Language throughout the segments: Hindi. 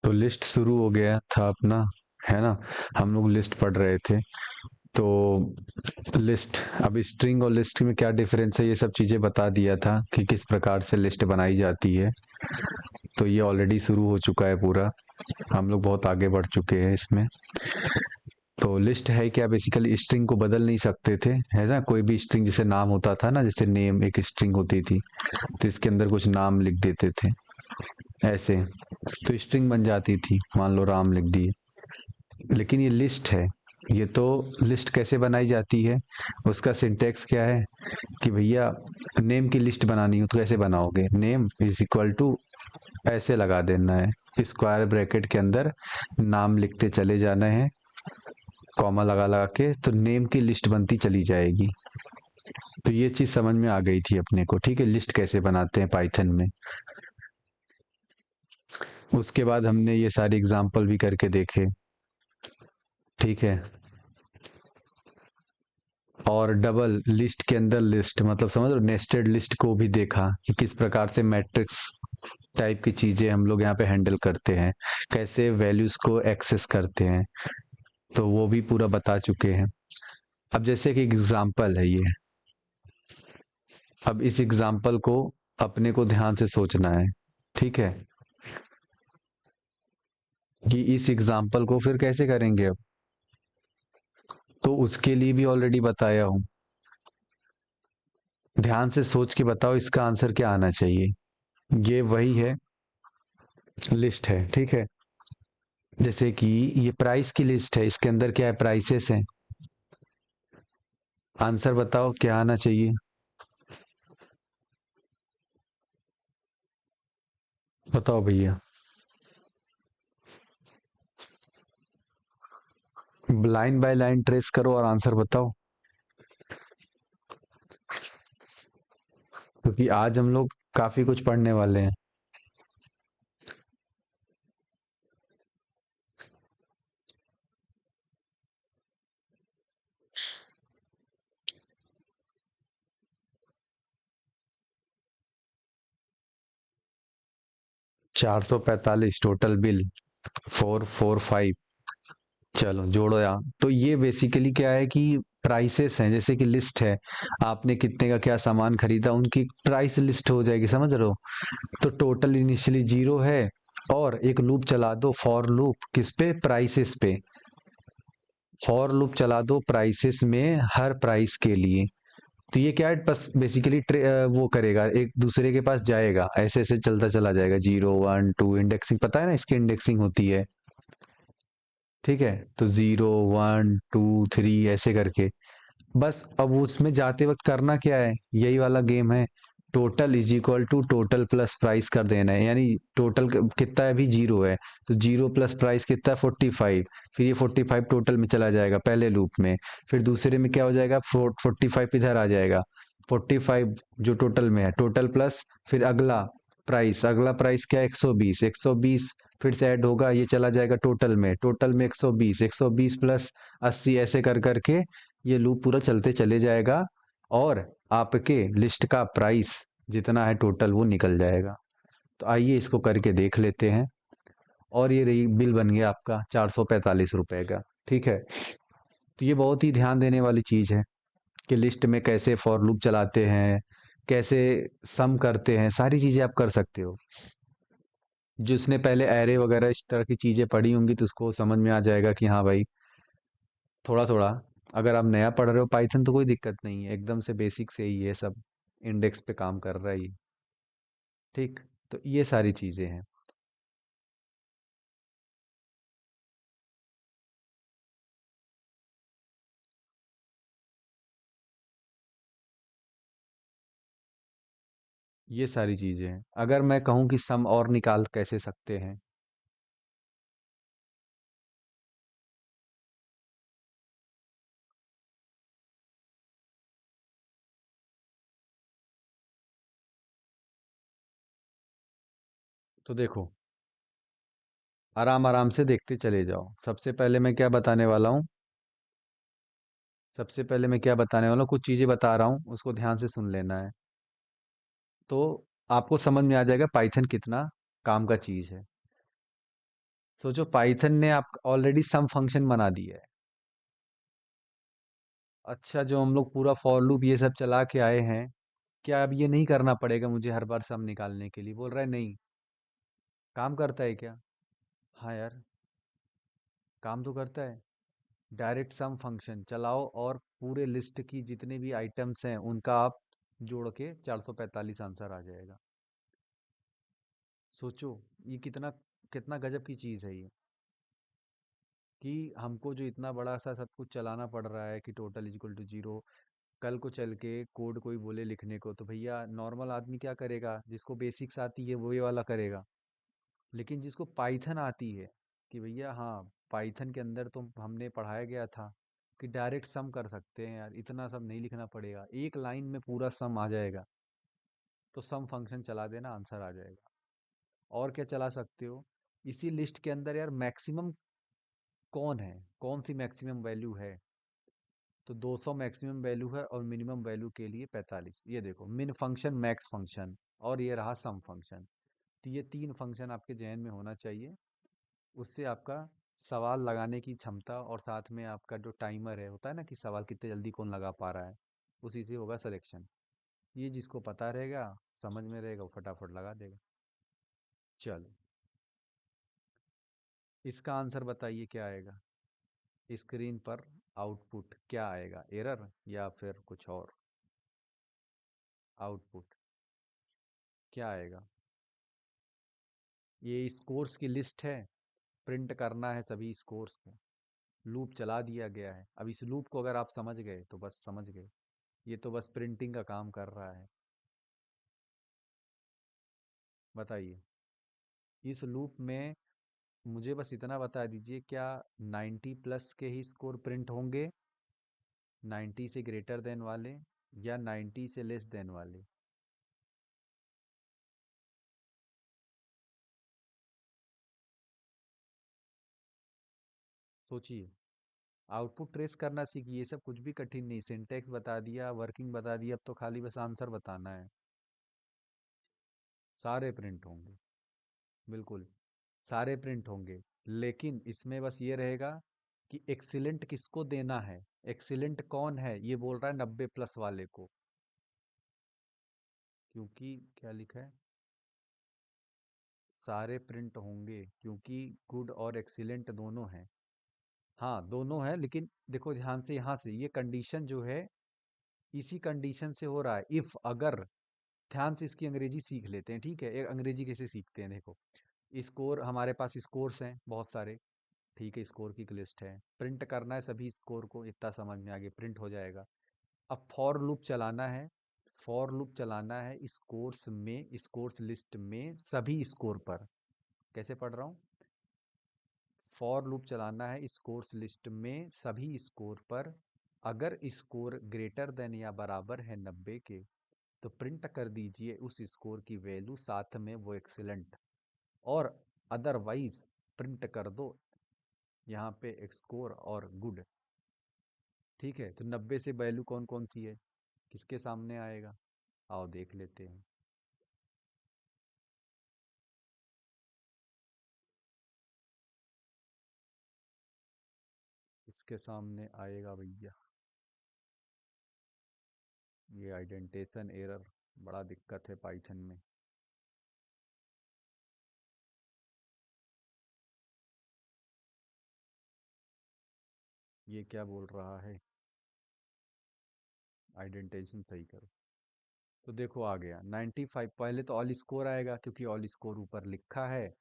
तो लिस्ट शुरू हो गया था अपना, है ना। हम लोग लिस्ट पढ़ रहे थे। तो लिस्ट, अब स्ट्रिंग और लिस्ट में क्या डिफरेंस है ये सब चीज़ें बता दिया था कि किस प्रकार से लिस्ट बनाई जाती है। तो ये ऑलरेडी शुरू हो चुका है पूरा, हम लोग बहुत आगे बढ़ चुके हैं इसमें। तो लिस्ट है क्या, बेसिकली स्ट्रिंग को बदल नहीं सकते थे, है ना। कोई भी स्ट्रिंग जैसे नाम होता था ना, जैसे नेम एक स्ट्रिंग होती थी, तो इसके अंदर कुछ नाम लिख देते थे ऐसे, तो स्ट्रिंग बन जाती थी, मान लो राम लिख दिए। लेकिन ये लिस्ट है, ये तो लिस्ट कैसे बनाई जाती है, उसका सिंटेक्स क्या है कि भैया नेम की लिस्ट बनानी हो तो कैसे बनाओगे, नेम इज इक्वल टू ऐसे लगा देना है, स्क्वायर ब्रैकेट के अंदर नाम लिखते चले जाना है, कॉमा लगा लगा के, तो नेम की लिस्ट बनती चली जाएगी। तो ये चीज समझ में आ गई थी अपने को, ठीक है, लिस्ट कैसे बनाते हैं पाइथन में। उसके बाद हमने ये सारे एग्जाम्पल भी करके देखे, ठीक है। और डबल लिस्ट के अंदर लिस्ट, मतलब समझ लो नेस्टेड लिस्ट को भी देखा कि किस प्रकार से मैट्रिक्स टाइप की चीजें हम लोग यहाँ पे हैंडल करते हैं, कैसे वैल्यूज को एक्सेस करते हैं, तो वो भी पूरा बता चुके हैं। अब जैसे कि एग्जाम्पल है ये, अब इस एग्जाम्पल को अपने को ध्यान से सोचना है, ठीक है, कि इस एग्जाम्पल को फिर कैसे करेंगे अब। तो उसके लिए भी ऑलरेडी बताया हूं, ध्यान से सोच के बताओ इसका आंसर क्या आना चाहिए। ये वही है, लिस्ट है, ठीक है। जैसे कि ये प्राइस की लिस्ट है, इसके अंदर क्या है, प्राइसेस हैं। आंसर बताओ क्या आना चाहिए, बताओ भैया। लाइन बाय लाइन ट्रेस करो और आंसर बताओ, क्योंकि आज हम लोग काफी कुछ पढ़ने वाले हैं। 445 टोटल बिल, 445। चलो जोड़ो यार, तो ये बेसिकली क्या है कि प्राइसेस हैं, जैसे कि लिस्ट है, आपने कितने का क्या सामान खरीदा उनकी प्राइस लिस्ट हो जाएगी, समझ रहे हो। तो टोटल इनिशियली जीरो है, और एक लूप चला दो, फॉर लूप किस पे, प्राइसेस पे। फॉर लूप चला दो प्राइसेस में हर प्राइस के लिए। तो ये क्या है, बस बेसिकली वो करेगा, एक दूसरे के पास जाएगा, ऐसे ऐसे चलता चला जाएगा, 0 1 2, इंडेक्सिंग पता है ना, इसकी इंडेक्सिंग होती है, ठीक है। तो 0 1 2 3 ऐसे करके, बस अब उसमें जाते वक्त करना क्या है, यही वाला गेम है। Total is equal to total plus price कर देना है, यानी टोटल कितना है, अभी जीरो है, तो जीरो प्लस प्राइस कितना है, 45। फिर ये 45 टोटल में चला जाएगा पहले लूप में, फिर दूसरे में क्या हो जाएगा, 45 इधर आ जाएगा, 45 जो टोटल में है, टोटल प्लस फिर अगला प्राइस, अगला प्राइस क्या है, 120, 120 फिर से ऐड होगा, ये चला जाएगा टोटल में, टोटल में 120, 120 प्लस 80, ऐसे कर करके ये लूप पूरा चलते चले जाएगा, और आपके लिस्ट का प्राइस जितना है टोटल वो निकल जाएगा। तो आइए इसको करके देख लेते हैं। और ये रही बिल बन गया आपका 445 रुपए का, ठीक है। तो ये बहुत ही ध्यान देने वाली चीज है कि लिस्ट में कैसे फॉर लूप चलाते हैं, कैसे सम करते हैं, सारी चीजें आप कर सकते हो। जिसने पहले एरे वगैरह इस तरह की चीजें पढ़ी होंगी तो उसको समझ में आ जाएगा कि हाँ भाई, थोड़ा थोड़ा। अगर आप नया पढ़ रहे हो पाइथन तो कोई दिक्कत नहीं है, एकदम से बेसिक से ही ये सब इंडेक्स पे काम कर रहा है ये, ठीक। तो ये सारी चीजें हैं। ये सारी चीजें हैं, अगर मैं कहूँ कि सम और निकाल कैसे सकते हैं। तो देखो, आराम आराम से देखते चले जाओ। सबसे पहले मैं क्या बताने वाला हूँ, सबसे पहले मैं क्या बताने वाला हूँ, कुछ चीजें बता रहा हूँ, उसको ध्यान से सुन लेना है। तो आपको समझ में आ जाएगा पाइथन कितना काम का चीज है। सोचो पाइथन ने आप ऑलरेडी सम फंक्शन बना दिया है। अच्छा, जो हम लोग पूरा फॉर लूप ये सब चला के आए हैं, क्या अब ये नहीं करना पड़ेगा मुझे हर बार सम निकालने के लिए? बोल रहा है नहीं। काम करता है क्या? हाँ यार, काम तो करता है। डायरेक्ट सम फंक्शन चलाओ और पूरे लिस्ट की जितने भी आइटम्स हैं उनका आप जोड़ के 445 आंसर आ जाएगा। सोचो, ये कितना कितना गजब की चीज़ है ये, कि हमको जो इतना बड़ा सा सब कुछ चलाना पड़ रहा है कि total is equal to zero. कल को चल के कोड कोई बोले लिखने को तो भैया नॉर्मल आदमी क्या करेगा? जिसको बेसिक्स आती है वो ये वाला करेगा। लेकिन जिसको पाइथन आती है, कि भैया हाँ, पाइथन के अंदर तो हमने पढ़ाया गया था कि डायरेक्ट सम कर सकते हैं यार, इतना सब नहीं लिखना पड़ेगा, एक लाइन में पूरा सम आ जाएगा। तो सम फंक्शन चला देना, आंसर आ जाएगा। और क्या चला सकते हो? इसी लिस्ट के अंदर यार मैक्सिमम कौन है, कौन सी मैक्सिमम वैल्यू है? तो 200 मैक्सिमम वैल्यू है और मिनिमम वैल्यू के लिए 45। ये देखो, मिन फंक्शन, मैक्स फंक्शन, और ये रहा सम फंक्शन। तो ये तीन फंक्शन आपके जहन में होना चाहिए। उससे आपका सवाल लगाने की क्षमता और साथ में आपका जो टाइमर है, होता है ना कि सवाल कितने जल्दी कौन लगा पा रहा है, उसी से होगा सिलेक्शन। ये जिसको पता रहेगा, समझ में रहेगा, वो फटाफट लगा देगा। चलो, इसका आंसर बताइए क्या आएगा? स्क्रीन पर आउटपुट क्या आएगा? एरर या फिर कुछ और? आउटपुट क्या आएगा? ये स्कोर्स की लिस्ट है, प्रिंट करना है सभी स्कोर्स को। लूप चला दिया गया है। अब इस लूप को अगर आप समझ गए तो बस समझ गए। ये तो बस प्रिंटिंग का काम कर रहा है। बताइए, इस लूप में मुझे बस इतना बता दीजिए, क्या 90 प्लस के ही स्कोर प्रिंट होंगे, 90 से ग्रेटर देन वाले, या 90 से लेस देन वाले? सोचिए, आउटपुट ट्रेस करना सीखिए। ये सब कुछ भी कठिन नहीं, सिंटेक्स बता दिया, वर्किंग बता दिया, अब तो खाली बस आंसर बताना है। सारे प्रिंट होंगे, बिल्कुल सारे प्रिंट होंगे। लेकिन इसमें बस ये रहेगा कि एक्सीलेंट किसको देना है। एक्सीलेंट कौन है? ये बोल रहा है 90 प्लस वाले को, क्योंकि क्या लिखा है? सारे प्रिंट होंगे क्योंकि गुड और एक्सीलेंट दोनों हैं। हाँ, दोनों है, लेकिन देखो ध्यान से, यहाँ से ये कंडीशन जो है, इसी कंडीशन से हो रहा है। इफ, अगर, ध्यान से इसकी अंग्रेजी सीख लेते हैं, ठीक है? एक अंग्रेजी कैसे सीखते हैं, देखो। स्कोर, हमारे पास स्कोर्स हैं बहुत सारे, ठीक है? स्कोर की एक लिस्ट है, प्रिंट करना है सभी स्कोर को, इतना समझ में आगे प्रिंट हो जाएगा। अब फॉर लूप चलाना है। फॉर लूप चलाना है स्कोर्स में, स्कोर्स लिस्ट में सभी स्कोर पर। कैसे पढ़ रहा हूँ? फॉर लूप चलाना है स्कोर्स लिस्ट में सभी स्कोर पर। अगर स्कोर ग्रेटर देन या बराबर है 90 के, तो प्रिंट कर दीजिए उस स्कोर की वैल्यू, साथ में वो एक्सीलेंट। और अदरवाइज प्रिंट कर दो यहाँ पे स्कोर और गुड। ठीक है? तो 90 से वैल्यू कौन कौन सी है, किसके सामने आएगा? आओ देख लेते हैं। इसके सामने आएगा भैया, ये आइडेंटेशन एरर, बड़ा दिक्कत है पाइथन में। ये क्या बोल रहा है? आइडेंटिफिकेशन सही करो। तो देखो आ गया 95। पहले तो ऑल स्कोर आएगा क्योंकि ऑल स्कोर ऊपर लिखा है।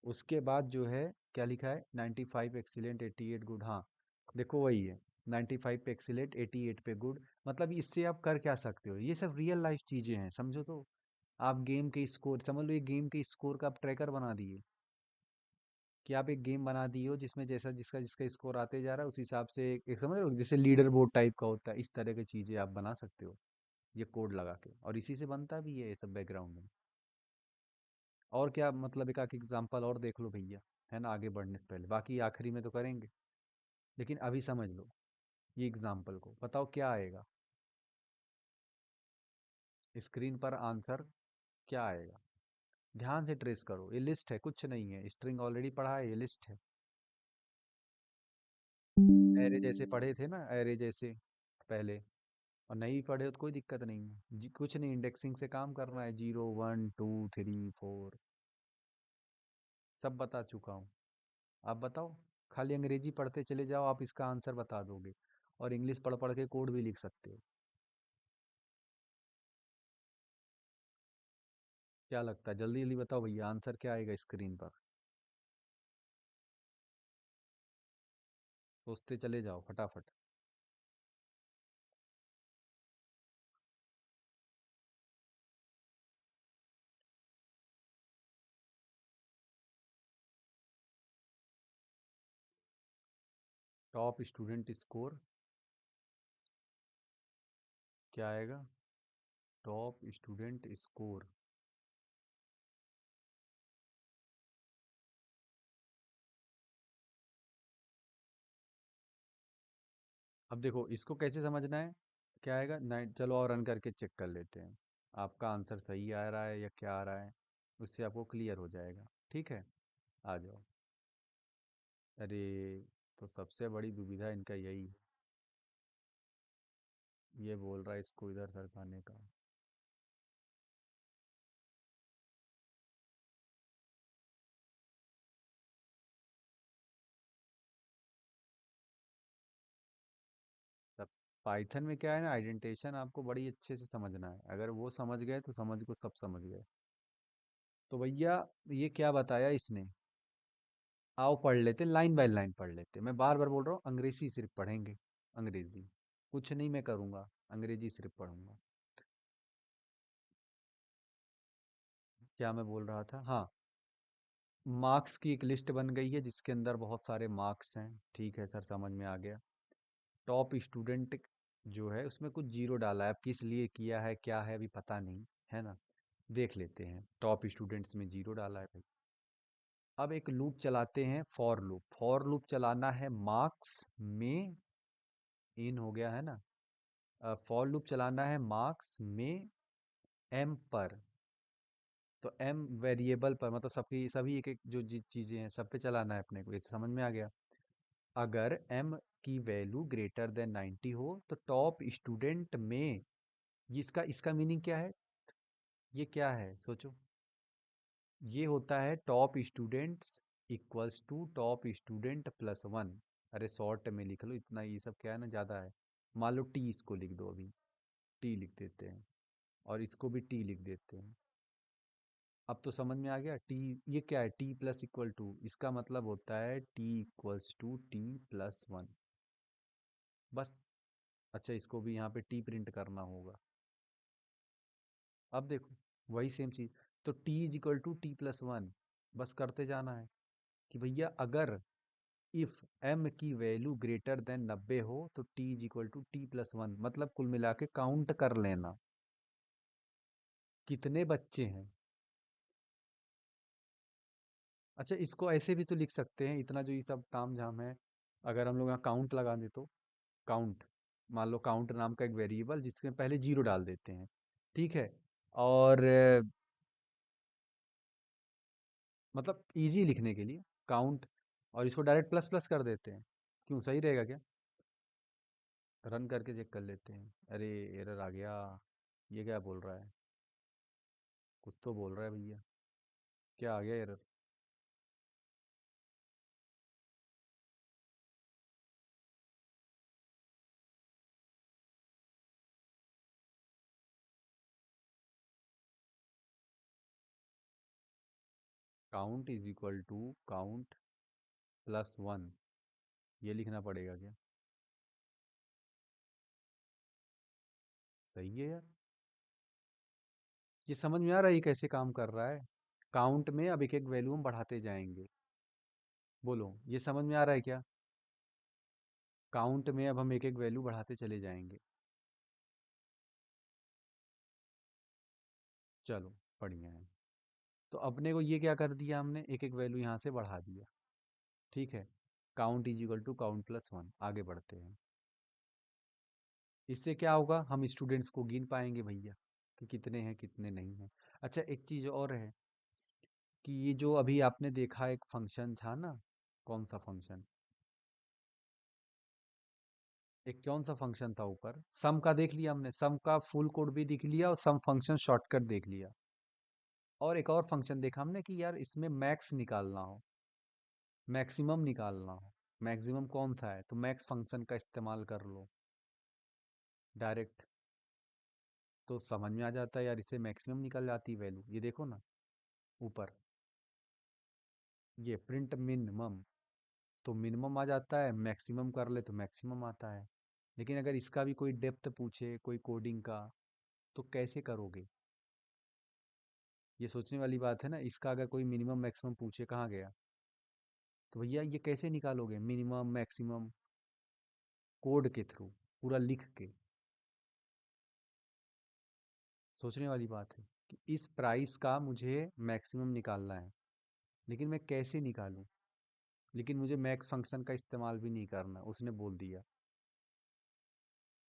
उसके बाद जो है, क्या लिखा है? 95 एक्सीलेंट, 88 गुड। हाँ, देखो वही है, 95 पे एक्सीलेंट, 88 पे गुड। मतलब इससे आप कर क्या सकते हो? ये सब रियल लाइफ चीजें हैं, समझो तो। आप गेम के स्कोर समझ लो, ये गेम के स्कोर का आप ट्रैकर बना दिए, कि आप एक गेम बना दिए हो जिसमें जैसा जिसका जिसका स्कोर आते जा रहा है उस हिसाब से एक समझ रहे हो, जैसे लीडर बोर्ड टाइप का होता है, इस तरह की चीजें आप बना सकते हो ये कोड लगा के। और इसी से बनता भी है ये सब बैकग्राउंड में। और क्या मतलब, एक आध एग्जांपल और देख लो भैया, है ना, आगे बढ़ने से पहले। बाकी आखिरी में तो करेंगे, लेकिन अभी समझ लो ये एग्जांपल को। बताओ क्या आएगा? स्क्रीन पर आंसर क्या आएगा? ध्यान से ट्रेस करो, ये लिस्ट है, कुछ नहीं है, स्ट्रिंग ऑलरेडी पढ़ा है, ये लिस्ट है। एरे जैसे पढ़े थे ना, एरे जैसे पहले, और नहीं पढ़े हो तो कोई दिक्कत नहीं है जी, कुछ नहीं, इंडेक्सिंग से काम करना है, 0 1 2 3 4 सब बता चुका हूँ। आप बताओ, खाली अंग्रेजी पढ़ते चले जाओ, आप इसका आंसर बता दोगे, और इंग्लिश पढ़ पढ़ के कोड भी लिख सकते हो। क्या लगता है, जल्दी जल्दी बताओ भैया, आंसर क्या आएगा स्क्रीन पर? सोचते चले जाओ फटाफट। टॉप स्टूडेंट स्कोर क्या आएगा? Top student score. अब देखो इसको कैसे समझना है, क्या आएगा, नाइन, चलो और रन करके चेक कर लेते हैं, आपका आंसर सही आ रहा है या क्या आ रहा है, उससे आपको क्लियर हो जाएगा। ठीक है, आ जाओ। अरे, तो सबसे बड़ी दुविधा इनका यही है, ये बोल रहा है इसको इधर सरकाने का। तब पाइथन में क्या है ना, आइडेंटिफिकेशन आपको बड़ी अच्छे से समझना है, अगर वो समझ गए तो समझ को सब समझ गए। तो भैया, ये क्या बताया इसने, आओ पढ़ लेते, लाइन बाय लाइन पढ़ लेते, मैं बार बार बोल रहा हूँ, अंग्रेजी सिर्फ पढ़ेंगे, अंग्रेजी, कुछ नहीं मैं करूँगा, अंग्रेजी सिर्फ पढ़ूंगा। क्या मैं बोल रहा था, हाँ, मार्क्स की एक लिस्ट बन गई है जिसके अंदर बहुत सारे मार्क्स हैं, ठीक है सर, समझ में आ गया। टॉप स्टूडेंट जो है उसमें कुछ जीरो डाला है, अब किस लिए किया है क्या है अभी पता नहीं, है ना, देख लेते हैं, टॉप स्टूडेंट्स में जीरो डाला है भाई। अब एक लूप चलाते हैं, फॉर लूप, फॉर लूप चलाना है मार्क्स में, इन हो गया है ना, फॉर लूप चलाना है मार्क्स में एम पर, तो एम वेरिएबल पर, मतलब सबकी सभी एक एक जो चीजें हैं सब पे चलाना है अपने को, ये तो समझ में आ गया। अगर एम की वैल्यू ग्रेटर देन 90 हो तो टॉप स्टूडेंट में, इसका इसका मीनिंग क्या है, ये क्या है सोचो, ये होता है top students equals to top student plus one. अरे शॉर्ट में लिख लो, इतना ये सब क्या है ना, ज़्यादा है, मान लो टी इसको लिख दो, अभी टी लिख देते हैं, और इसको भी टी लिख देते हैं। अब तो समझ में आ गया, टी ये क्या है, टी प्लस इक्वल टू, इसका मतलब होता है t equals to T plus one, बस। अच्छा, इसको भी यहाँ पे टी प्रिंट करना होगा। अब देखो, वही सेम चीज, तो T is equal to T plus one, बस करते जाना है कि भैया अगर इफ एम की वैल्यू ग्रेटर देन 90 हो तो T is equal to T plus one, मतलब कुल मिला के काउंट कर लेना कितने बच्चे हैं। अच्छा, इसको ऐसे भी तो लिख सकते हैं, इतना जो ये सब ताम झाम है, अगर हम लोग यहाँ काउंट लगा दे तो, काउंट, मान लो काउंट नाम का एक वेरिएबल जिसके पहले जीरो डाल देते हैं, ठीक है, और मतलब इजी लिखने के लिए काउंट, और इसको डायरेक्ट प्लस प्लस कर देते हैं, क्यों, सही रहेगा क्या? रन करके चेक कर लेते हैं, अरे एरर आ गया, ये क्या बोल रहा है, कुछ तो बोल रहा है भैया, क्या आ गया error? Count is equal to count plus one, ये लिखना पड़ेगा क्या? सही है यार, ये समझ में आ रहा है ये कैसे काम कर रहा है, काउंट में अब एक एक वैल्यू हम बढ़ाते जाएंगे, बोलो ये समझ में आ रहा है क्या? काउंट में अब हम एक एक वैल्यू बढ़ाते चले जाएंगे। चलो, बढ़िया है। तो अपने को ये क्या कर दिया हमने, एक एक वैल्यू यहाँ से बढ़ा दिया, ठीक है, count is equal to count plus one, आगे बढ़ते हैं। इससे क्या होगा, हम स्टूडेंट्स को गिन पाएंगे भैया कि कितने हैं कितने नहीं हैं। अच्छा, एक चीज और है, कि ये जो अभी आपने देखा एक फंक्शन था ना, कौन सा फंक्शन, एक कौन सा फंक्शन था ऊपर, सम का देख लिया हमने, सम का फुल कोड भी देख लिया और सम फंक्शन शॉर्टकट देख लिया। और एक और फंक्शन देखा हमने कि यार इसमें मैक्स निकालना हो, मैक्सिमम निकालना हो, मैक्सिमम कौन सा है, तो मैक्स फंक्शन का इस्तेमाल कर लो डायरेक्ट, तो समझ में आ जाता है यार, इससे मैक्सिमम निकल जाती है वैल्यू। ये देखो ना ऊपर, ये प्रिंट मिनिमम, तो मिनिमम आ जाता है, मैक्सिमम कर ले तो मैक्सिमम आता है। लेकिन अगर इसका भी कोई डेप्थ पूछे कोई कोडिंग का, तो कैसे करोगे? ये सोचने वाली बात है ना, इसका अगर कोई मिनिमम मैक्सिमम पूछे कहाँ गया, तो भैया ये कैसे निकालोगे मिनिमम मैक्सिमम, कोड के थ्रू, पूरा लिख के। सोचने वाली बात है कि इस प्राइस का मुझे मैक्सिमम निकालना है, लेकिन मैं कैसे निकालूं? लेकिन मुझे मैक्स फंक्शन का इस्तेमाल भी नहीं करना, उसने बोल दिया।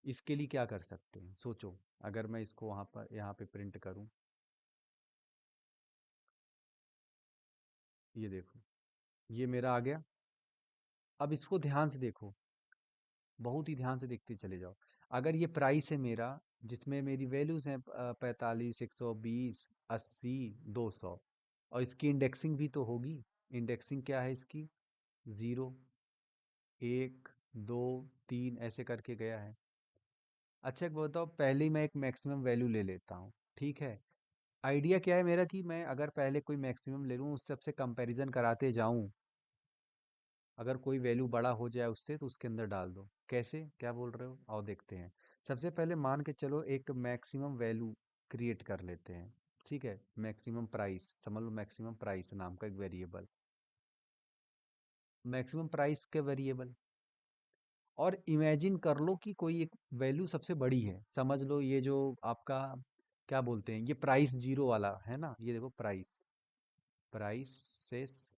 इसके लिए क्या कर सकते हैं सोचो, अगर मैं इसको वहां पर यहाँ पे प्रिंट करूं, ये देखो, ये मेरा आ गया। अब इसको ध्यान से देखो, बहुत ही ध्यान से देखते चले जाओ। अगर ये प्राइस है मेरा, जिसमें मेरी वैल्यूज हैं 45, 120, 80, 200, और इसकी इंडेक्सिंग भी तो होगी। इंडेक्सिंग क्या है इसकी? 0, 1, 2, 3 ऐसे करके गया है। अच्छा एक बताओ, पहले ही मैं एक मैक्सिमम वैल्यू ले लेता हूँ, ठीक है। आइडिया क्या है मेरा कि मैं अगर पहले कोई मैक्सिमम ले लूँ, उस सबसे कंपैरिजन कराते जाऊं, अगर कोई वैल्यू बड़ा हो जाए उससे तो उसके अंदर डाल दो। कैसे, क्या बोल रहे हो, आओ देखते हैं। सबसे पहले मान के चलो एक मैक्सिमम वैल्यू क्रिएट कर लेते हैं, ठीक है। मैक्सिमम प्राइस समझ लो, मैक्सिमम प्राइस नाम का एक वेरिएबल, मैक्सिमम प्राइस के वेरिएबल। और इमेजिन कर लो कि कोई एक वैल्यू सबसे बड़ी है, समझ लो ये जो आपका क्या बोलते हैं, ये प्राइस जीरो वाला है ना, ये देखो प्राइस, प्राइसेस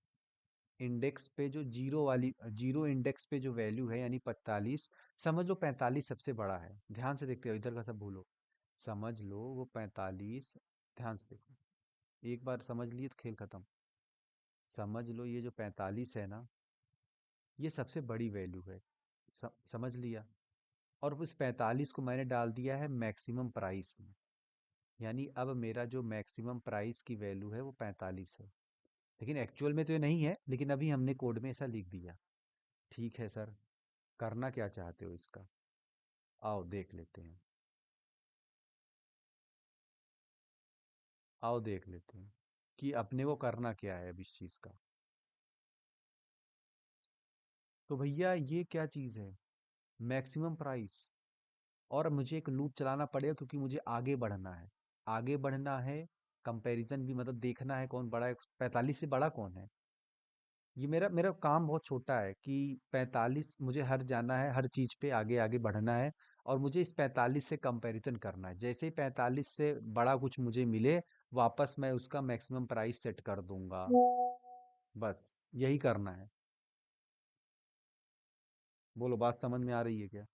इंडेक्स पे जो जीरो वाली, जीरो इंडेक्स पे जो वैल्यू है यानी 45, समझ लो 45 सबसे बड़ा है। ध्यान से देखते हो, इधर का सब भूलो, समझ लो वो 45, ध्यान से देखो, एक बार समझ लिए तो खेल खत्म। समझ लो ये जो 45 है ना, ये सबसे बड़ी वैल्यू है, समझ लिया। और उस 45 को मैंने डाल दिया है मैक्सिमम प्राइस में, यानी अब मेरा जो मैक्सिमम प्राइस की वैल्यू है वो 45 है। लेकिन एक्चुअल में तो ये नहीं है, लेकिन अभी हमने कोड में ऐसा लिख दिया। ठीक है सर, करना क्या चाहते हो इसका, आओ देख लेते हैं, आओ देख लेते हैं कि अपने को करना क्या है अब इस चीज़ का। तो भैया ये क्या चीज़ है, मैक्सिमम प्राइस, और मुझे एक लूप चलाना पड़ेगा क्योंकि मुझे आगे बढ़ना है, आगे बढ़ना है। कंपैरिजन भी मतलब देखना है कौन बड़ा है, 45 से बड़ा कौन है। ये मेरा मेरा काम बहुत छोटा है कि 45 मुझे हर जाना है, हर चीज पे आगे आगे बढ़ना है, और मुझे इस 45 से कंपैरिजन करना है। जैसे ही 45 से बड़ा कुछ मुझे मिले, वापस मैं उसका मैक्सिमम प्राइस सेट कर दूंगा। बस यही करना है। बोलो, बात समझ में आ रही है क्या?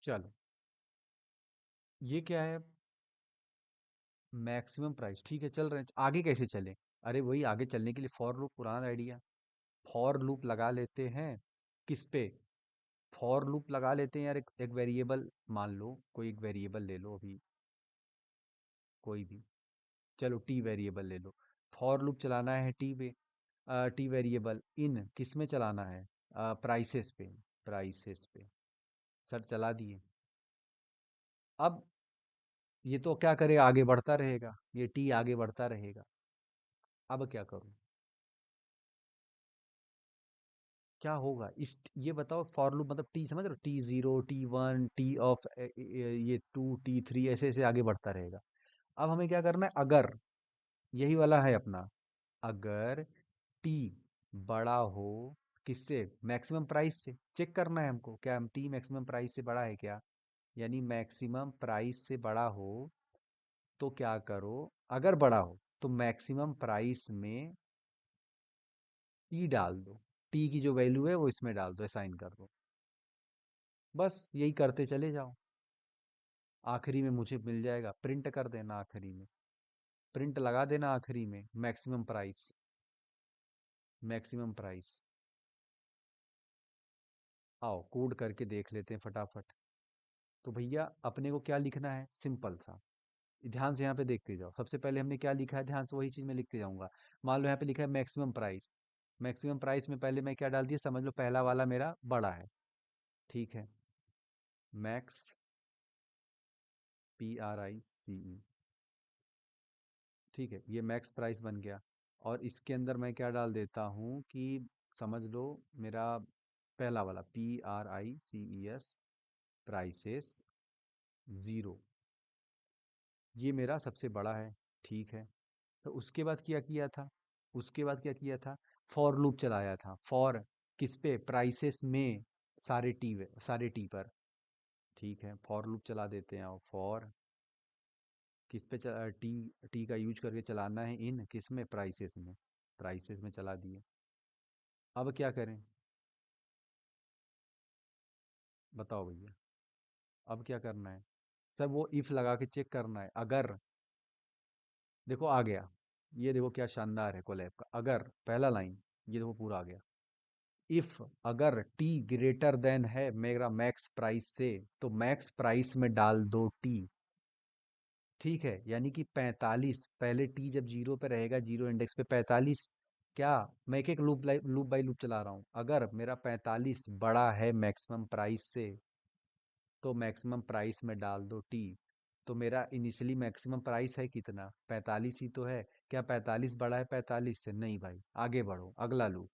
चलो, ये क्या है, मैक्सिमम प्राइस, ठीक है चल रहे हैं, आगे कैसे चले? अरे वही आगे चलने के लिए फॉर लूप, पुराना आइडिया, फॉर लूप लगा लेते हैं। किस पे? फॉर लूप लगा लेते हैं यार, एक वेरिएबल मान लो, कोई एक वेरिएबल ले लो अभी, कोई भी, चलो टी वेरिएबल ले लो। फॉर लूप चलाना है टी पे, टी वेरिएबल इन किस में चलाना है, प्राइसेस पे, प्राइसेस पे। सर चला दिए। अब ये तो क्या करे, आगे बढ़ता रहेगा, ये टी आगे बढ़ता रहेगा। अब क्या करूं, क्या होगा इस, ये बताओ, फॉर लूप मतलब टी समझ रहे हो, T0, T1, टी ऑफ ये 2, T3 ऐसे ऐसे आगे बढ़ता रहेगा। अब हमें क्या करना है, अगर यही वाला है अपना, अगर टी बड़ा हो किससे, मैक्सिमम प्राइस से, चेक करना है हमको क्या टी मैक्सिमम प्राइस से बड़ा है क्या, यानी मैक्सिमम प्राइस से बड़ा हो तो क्या करो, अगर बड़ा हो तो मैक्सिमम प्राइस में टी डाल दो, टी की जो वैल्यू है वो इसमें डाल दो, असाइन कर दो। बस यही करते चले जाओ। आखिरी में मुझे मिल जाएगा, प्रिंट कर देना आखिरी में, प्रिंट लगा देना आखिरी में, मैक्सिमम प्राइस, मैक्सिमम प्राइस। आओ कोड करके देख लेते हैं फटाफट। तो भैया अपने को क्या लिखना है, सिंपल सा, ध्यान से यहाँ पे देखते जाओ। सबसे पहले हमने क्या लिखा है, ध्यान से वही चीज मैं लिखते जाऊंगा। मान लो यहाँ पे लिखा है मैक्सिमम प्राइस, मैक्सिमम प्राइस में पहले मैं क्या डाल दिया, समझ लो पहला वाला मेरा बड़ा है, ठीक है, मैक्स, PRICE, ठीक है, ये मैक्स प्राइस बन गया। और इसके अंदर मैं क्या डाल देता हूँ कि समझ लो मेरा पहला वाला PRICES, प्राइसेस, जीरो, ये मेरा सबसे बड़ा है, ठीक है। तो उसके बाद क्या किया था, उसके बाद क्या किया था, फॉर लूप चलाया था, फॉर किस पे, प्राइसेस में, सारे टी पर, ठीक है, फॉर लूप चला देते हैं। और फॉर किस पे टी, टी का यूज करके चलाना है, इन किस में, प्राइसेस में, प्राइसेस में चला दिए। अब क्या करें, बताओ भैया, अब क्या करना है, सब वो इफ लगा के चेक करना है। अगर देखो आ गया, ये देखो क्या शानदार है कोलैब का, अगर पहला लाइन, ये देखो पूरा आ गया, इफ अगर टी ग्रेटर देन है मेरा मैक्स प्राइस से, तो मैक्स प्राइस में डाल दो टी, ठीक है, यानी कि 45, पहले टी जब जीरो पे रहेगा, जीरो इंडेक्स पे 45, क्या, मैं एक एक लूप बाई लूप चला रहा हूं, अगर मेरा 45 बड़ा है मैक्सिमम प्राइस से, तो मैक्सिमम प्राइस में डाल दो टी। तो मेरा इनिशियली मैक्सिमम प्राइस है कितना, 45 ही तो है, क्या 45 बड़ा है 45 से, नहीं भाई, आगे बढ़ो अगला लूप,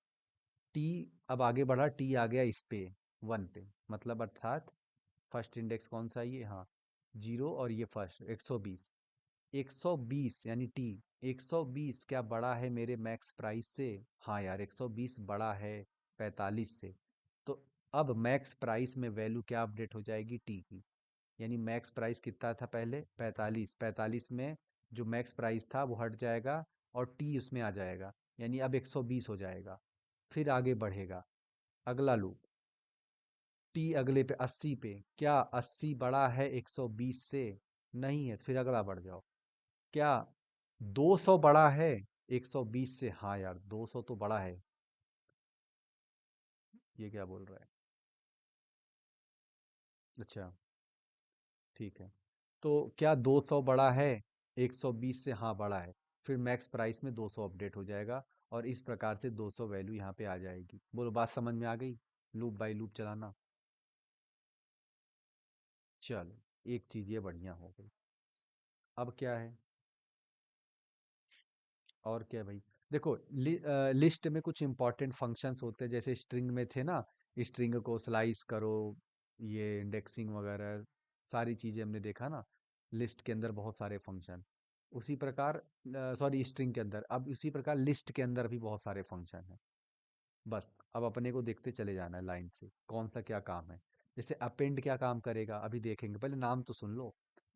टी, अब आगे बढ़ा, टी आ गया इस पे, 1 पे, मतलब अर्थात फर्स्ट इंडेक्स कौन सा है ये, हाँ, जीरो, और ये फर्स्ट 120, 120 यानी टी, 120 क्या बड़ा है मेरे मैक्स प्राइस से, हाँ यार 120 बड़ा है 45 से। तो अब मैक्स प्राइस में वैल्यू क्या अपडेट हो जाएगी, टी की, यानी मैक्स प्राइस कितना था पहले, 45, 45 में जो मैक्स प्राइस था वो हट जाएगा, और टी उसमें आ जाएगा, यानी अब 120 हो जाएगा। फिर आगे बढ़ेगा, अगला लूप, टी अगले पे 80 पे, क्या 80 बड़ा है 120 से, नहीं है, फिर अगला बढ़ जाओ, क्या 200 बड़ा है 120 से, हाँ यार 200 तो बड़ा है, ये क्या बोल रहा है, अच्छा, ठीक है, तो क्या 200 बड़ा है 120 से, हाँ बड़ा है, फिर मैक्स प्राइस में 200 अपडेट हो जाएगा, और इस प्रकार से 200 वैल्यू यहाँ पे आ जाएगी। बोलो बात समझ में आ गई, लूप बाय लूप चलाना। चलो एक चीज ये बढ़िया हो गई। अब क्या है, और क्या भाई, देखो लिस्ट में कुछ इंपॉर्टेंट फंक्शंस होते हैं, जैसे स्ट्रिंग में थे ना, स्ट्रिंग को स्लाइस करो, ये इंडेक्सिंग वगैरह सारी चीजें हमने देखा ना, लिस्ट के अंदर बहुत सारे फंक्शन, उसी प्रकार, सॉरी स्ट्रिंग के अंदर, अब उसी प्रकार लिस्ट के अंदर भी बहुत सारे फंक्शन हैं। बस अब अपने को देखते चले जाना है लाइन से, कौन सा क्या काम है। जैसे अपेंड क्या काम करेगा अभी देखेंगे, पहले नाम तो सुन लो।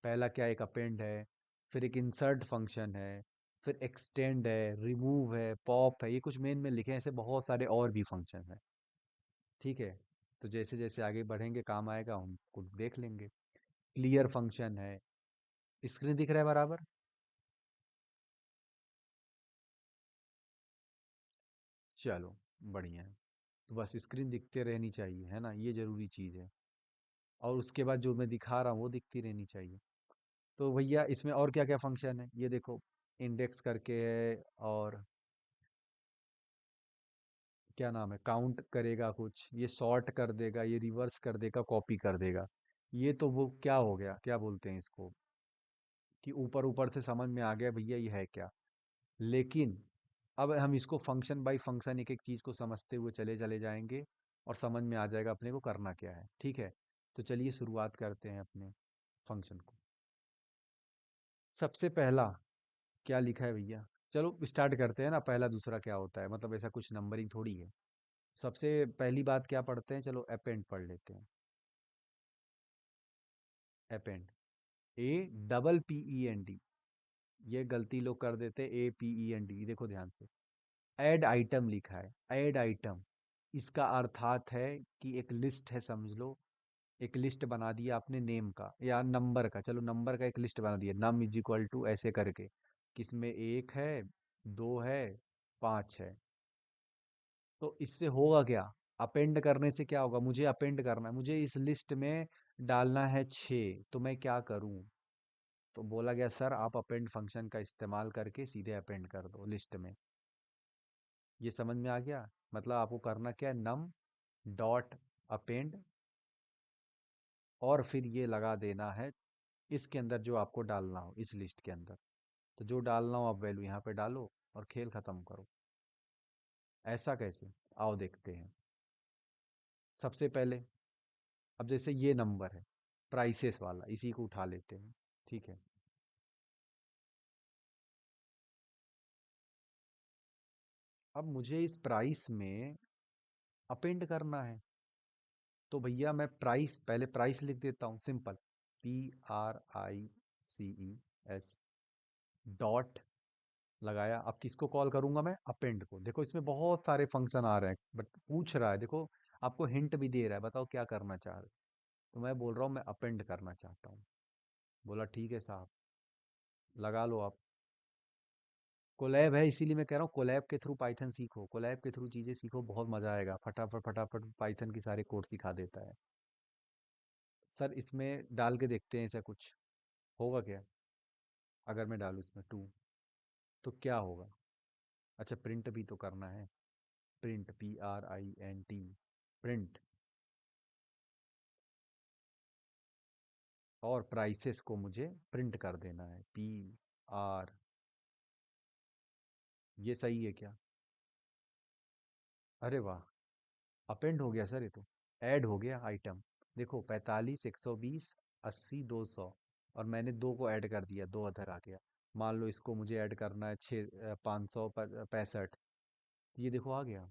पहला क्या, एक अपेंड है, फिर एक इंसर्ट फंक्शन है, फिर एक्सटेंड है, रिमूव है, पॉप है, ये कुछ मेन में लिखे हैं, ऐसे बहुत सारे और भी फंक्शन है, ठीक है। तो जैसे जैसे आगे बढ़ेंगे काम आएगा, हम कुछ देख लेंगे। क्लियर फंक्शन है, स्क्रीन दिख रहा है बराबर, चलो बढ़िया है। तो बस स्क्रीन दिखते रहनी चाहिए, है ना, ये जरूरी चीज है, और उसके बाद जो मैं दिखा रहा हूँ वो दिखती रहनी चाहिए। तो भैया इसमें और क्या क्या फंक्शन है, ये देखो, इंडेक्स करके है, और क्या नाम है, काउंट करेगा कुछ, ये सॉर्ट कर देगा, ये रिवर्स कर देगा, कॉपी कर देगा। ये तो वो क्या हो गया, क्या बोलते हैं इसको, कि ऊपर ऊपर से समझ में आ गया भैया ये है क्या। लेकिन अब हम इसको फंक्शन बाय फंक्शन एक एक चीज को समझते हुए चले चले जाएंगे, और समझ में आ जाएगा अपने को करना क्या है, ठीक है। तो चलिए शुरुआत करते हैं अपने फंक्शन को। सबसे पहला क्या लिखा है भैया, चलो स्टार्ट करते हैं ना, पहला दूसरा क्या होता है, मतलब ऐसा कुछ नंबरिंग थोड़ी है। सबसे पहली बात क्या पढ़ते हैं, चलो अपेंड पढ़ लेते हैं। अपेंड, APPEND, ये गलती लोग कर देते हैं, APEND, देखो ध्यान से, ऐड आइटम लिखा है, ऐड आइटम, इसका अर्थात है कि एक लिस्ट है समझ लो, एक लिस्ट बना दिया आपने नेम का या नंबर का, चलो नंबर का एक लिस्ट बना दिया, नम इज इक्वल टू ऐसे करके, किसमें एक है, दो है, पांच है। तो इससे होगा क्या, अपेंड करने से क्या होगा, मुझे अपेंड करना है, मुझे इस लिस्ट में डालना है 6, तो मैं क्या करूं। तो बोला गया सर आप अपेंड फंक्शन का इस्तेमाल करके सीधे अपेंड कर दो लिस्ट में। ये समझ में आ गया। मतलब आपको करना क्या है, नम डॉट अपेंड, और फिर ये लगा देना है इसके अंदर जो आपको डालना हो इस लिस्ट के अंदर। तो जो डालना हो आप वैल्यू यहाँ पे डालो और खेल खत्म करो। ऐसा कैसे, आओ देखते हैं। सबसे पहले, अब जैसे ये नंबर है प्राइसेस वाला, इसी को उठा लेते हैं, ठीक है। अब मुझे इस प्राइस में अपेंड करना है, तो भैया मैं प्राइस, पहले प्राइस लिख देता हूँ सिंपल, PRICES डॉट लगाया। अब किसको कॉल करूंगा मैं, अपेंड को। देखो इसमें बहुत सारे फंक्शन आ रहे हैं, बट पूछ रहा है, देखो आपको हिंट भी दे रहा है, बताओ क्या करना चाह रहे हो। तो मैं बोल रहा हूँ मैं अपेंड करना चाहता हूँ। बोला ठीक है साहब, लगा लो आप। कोलैब है, इसीलिए मैं कह रहा हूँ कोलैब के थ्रू पाइथन सीखो, कोलैब के थ्रू चीजें सीखो, बहुत मजा आएगा, फटाफट फटाफट पाइथन की सारे कोड सिखा देता है। सर इसमें डाल के देखते हैं ऐसा कुछ होगा क्या। अगर मैं डालूँ इसमें 2, तो क्या होगा। अच्छा प्रिंट भी तो करना है, प्रिंट PRINT, प्रिंट। और प्राइसेस को मुझे प्रिंट कर देना है, PR। ये सही है क्या, अरे वाह, अपेंड हो गया सर ये तो, ऐड हो गया आइटम। देखो 45, 120, 80, 200, और मैंने दो को ऐड कर दिया, दो अदर आ गया। मान लो इसको मुझे ऐड करना है 565, ये देखो आ गया।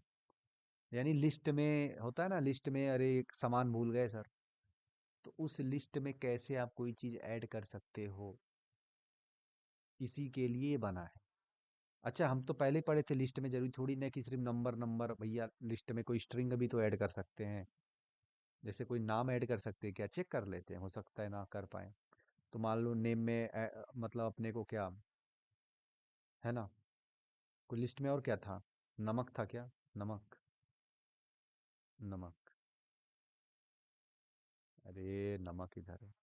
यानी लिस्ट में होता है ना, लिस्ट में अरे एक सामान भूल गए सर, तो उस लिस्ट में कैसे आप कोई चीज ऐड कर सकते हो, इसी के लिए बना है। अच्छा हम तो पहले ही पढ़े थे, लिस्ट में जरूरी थोड़ी ना कि सिर्फ नंबर नंबर, भैया लिस्ट में कोई स्ट्रिंग भी तो ऐड कर सकते हैं, जैसे कोई नाम ऐड कर सकते हैं क्या, चेक कर लेते हैं, हो सकता है ना कर पाए। तो मान लो नेम में मतलब अपने को क्या है ना, कोई लिस्ट में और क्या था, नमक था क्या, नमक, नमक, अरे नमक इधर है,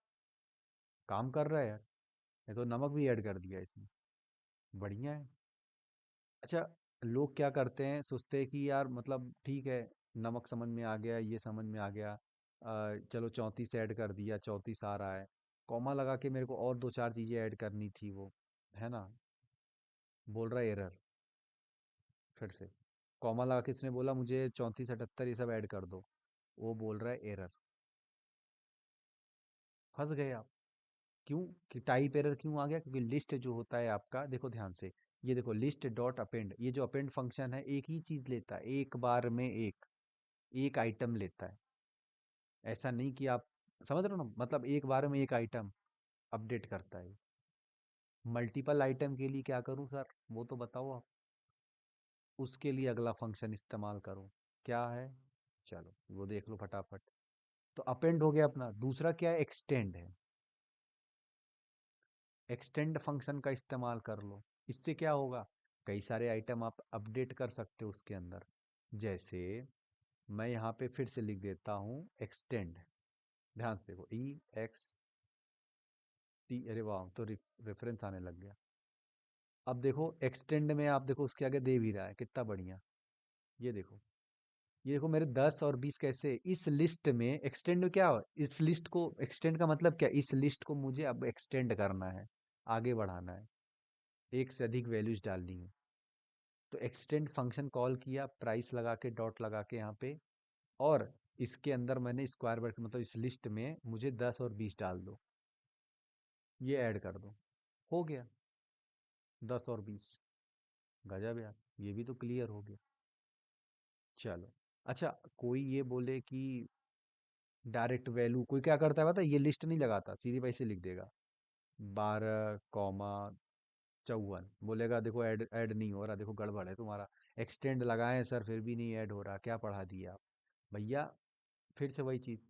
काम कर रहा है यार, ये तो नमक भी ऐड कर दिया इसमें, बढ़िया है। अच्छा लोग क्या करते हैं, सोचते हैं कि यार मतलब ठीक है, नमक समझ में आ गया, ये समझ में आ गया, चलो 34 ऐड कर दिया, 34 आ रहा है, कॉमा लगा के मेरे को और दो चार चीजें ऐड करनी थी वो, है ना। बोल रहा है एरर, फिर से कॉमा लगा के इसने बोला मुझे 34 78 ये सब ऐड कर दो, वो बोल रहा है एरर, फंस गए आप। क्यों, कि टाइप एरर क्यों आ गया, क्योंकि लिस्ट जो होता है आपका, देखो ध्यान से, ये देखो लिस्ट डॉट अपेंड, ये जो अपेंड फंक्शन है एक ही चीज लेता है, एक बार में एक एक आइटम लेता है। ऐसा नहीं कि आप, समझ रहे हो ना, मतलब एक बार में एक आइटम अपडेट करता है। मल्टीपल आइटम के लिए क्या करूं सर, वो तो बताओ आप। उसके लिए अगला फंक्शन इस्तेमाल करो, क्या है, चलो वो देख लो फटाफट। तो अपेंड हो गया अपना, दूसरा क्या है, एक्सटेंड है। एक्सटेंड फंक्शन का इस्तेमाल कर लो, इससे क्या होगा, कई सारे आइटम आप अपडेट कर सकते हो उसके अंदर। जैसे मैं यहाँ पे फिर से लिख देता हूँ एक्सटेंड, ध्यान से देखो, EXT, अरे वाह तो रेफरेंस आने लग गया। अब देखो एक्सटेंड में आप देखो उसके आगे दे भी रहा है, कितना बढ़िया। ये देखो, ये देखो मेरे 10 और 20 कैसे इस लिस्ट में एक्सटेंड, क्या हो इस लिस्ट को, एक्सटेंड का मतलब क्या, इस लिस्ट को मुझे अब एक्सटेंड करना है, आगे बढ़ाना है, एक से अधिक वैल्यूज डालनी है। तो एक्सटेंड फंक्शन कॉल किया, प्राइस लगा के डॉट लगा के यहाँ पे, और इसके अंदर मैंने स्क्वायर ब्रैकेट, मतलब इस लिस्ट में मुझे 10 और 20 डाल दो, ये ऐड कर दो, हो गया 10 और 20। गजब यार, ये भी तो क्लियर हो गया। चलो, अच्छा कोई ये बोले कि डायरेक्ट वैल्यू, कोई क्या करता है पता है, ये लिस्ट नहीं लगाता, सीधे वैसे लिख देगा 12, 54, बोलेगा देखो ऐड ऐड नहीं हो रहा, देखो गड़बड़ है तुम्हारा, एक्सटेंड लगाए सर फिर भी नहीं ऐड हो रहा, क्या पढ़ा दिया आप भैया। फिर से वही चीज,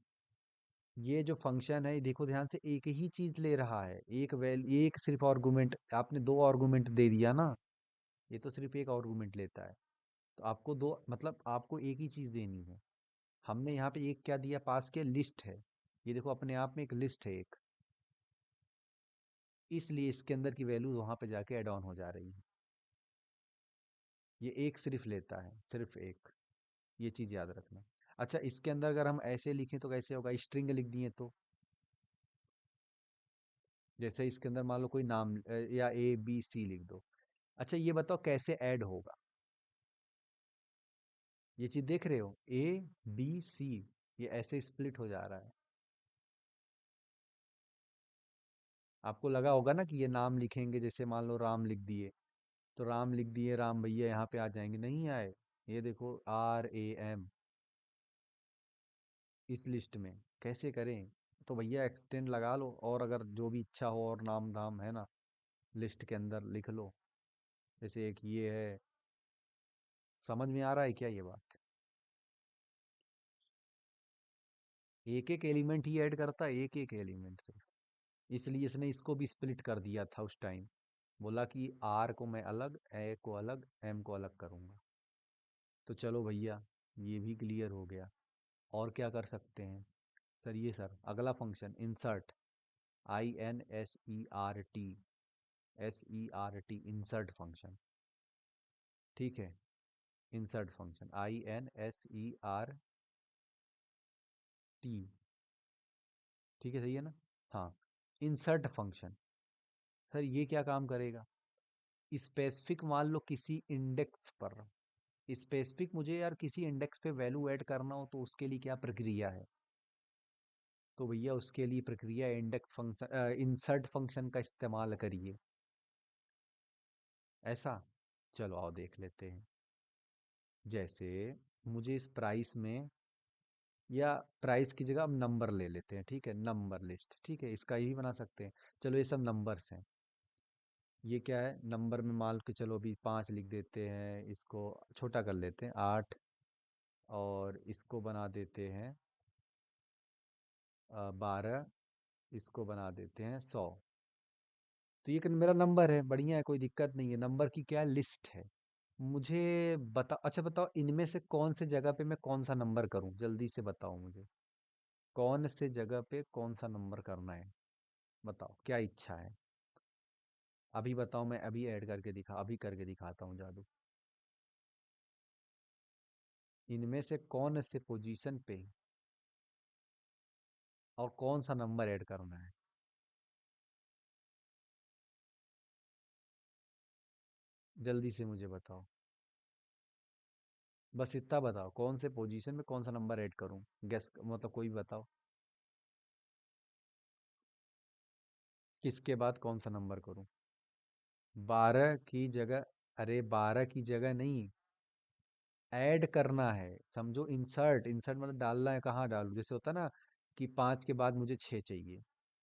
ये जो फंक्शन है देखो ध्यान से, एक ही चीज ले रहा है, एक वैल्यू, एक सिर्फ आर्गुमेंट, आपने दो आर्गुमेंट दे दिया ना, ये तो सिर्फ एक आर्गुमेंट लेता है। तो आपको दो, मतलब आपको एक ही चीज देनी है। हमने यहाँ पे एक क्या दिया पास के, लिस्ट है। ये देखो अपने आप में एक लिस्ट है एक, इसलिए इसके अंदर की वैल्यू वहां पे जाके ऐड ऑन हो जा रही है। ये एक सिर्फ लेता है, सिर्फ एक, ये चीज याद रखना। अच्छा, इसके अंदर अगर हम ऐसे लिखें तो कैसे होगा, स्ट्रिंग लिख दिए तो, जैसे इसके अंदर मान लो कोई नाम या ए बी सी लिख दो। अच्छा ये बताओ कैसे ऐड होगा, ये चीज देख रहे हो, ए बी सी, ये ऐसे स्प्लिट हो जा रहा है। आपको लगा होगा ना कि ये नाम लिखेंगे, जैसे मान लो राम लिख दिए, तो राम लिख दिए, राम भैया यहाँ पे आ जाएंगे, नहीं आए। ये देखो RAM, इस लिस्ट में कैसे करें, तो भैया एक्सटेंड लगा लो, और अगर जो भी इच्छा हो और नाम धाम है ना, लिस्ट के अंदर लिख लो। जैसे एक ये है, समझ में आ रहा है क्या ये बात? एक एक एलिमेंट ही ऐड करता है, एक एक एलिमेंट से, इसलिए इसने इसको भी स्प्लिट कर दिया था उस टाइम। बोला कि R को मैं अलग, ए को अलग, M को अलग करूंगा। तो चलो भैया, ये भी क्लियर हो गया। और क्या कर सकते हैं सर? ये सर अगला function insert, INSERT, insert function, ठीक है। इंसर्ट फंक्शन INSERT, ठीक है, सही है ना? हाँ, इंसर्ट फंक्शन, सर ये क्या काम करेगा? स्पेसिफिक मान लो किसी इंडेक्स पर, स्पेसिफिक मुझे यार किसी इंडेक्स पे वैल्यू ऐड करना हो, तो उसके लिए क्या प्रक्रिया है? तो भैया उसके लिए प्रक्रिया इंडेक्स फंक्शन, इंसर्ट फंक्शन का इस्तेमाल करिए। ऐसा, चलो आओ देख लेते हैं। जैसे मुझे इस प्राइस में, या प्राइस की जगह हम नंबर ले लेते हैं, ठीक है, नंबर लिस्ट, ठीक है, इसका ही बना सकते हैं। चलो ये सब नंबर्स हैं, ये क्या है, नंबर में मान के चलो अभी 5 लिख देते हैं, इसको छोटा कर लेते हैं 8, और इसको बना देते हैं 12, इसको बना देते हैं 100। तो ये मेरा नंबर है, बढ़िया है, कोई दिक्कत नहीं है, नंबर की क्या लिस्ट है। मुझे बता, अच्छा बताओ इनमें से कौन से जगह पे मैं कौन सा नंबर करूं, जल्दी से बताओ मुझे, कौन से जगह पे कौन सा नंबर करना है, बताओ क्या इच्छा है। अभी बताओ, मैं अभी ऐड करके दिखा, अभी करके दिखाता हूँ जादू। इनमें से कौन से पोजीशन पे और कौन सा नंबर ऐड करना है, जल्दी से मुझे बताओ। बस इतना बताओ, कौन से पोजीशन में कौन सा नंबर ऐड करूं, गेस मतलब कोई भी बताओ। किसके बाद कौन सा नंबर करूं? 12 की जगह, अरे 12 की जगह नहीं, ऐड करना है, समझो। इंसर्ट, इंसर्ट मतलब डालना है, कहाँ डालूं, जैसे होता है ना कि 5 के बाद मुझे 6 चाहिए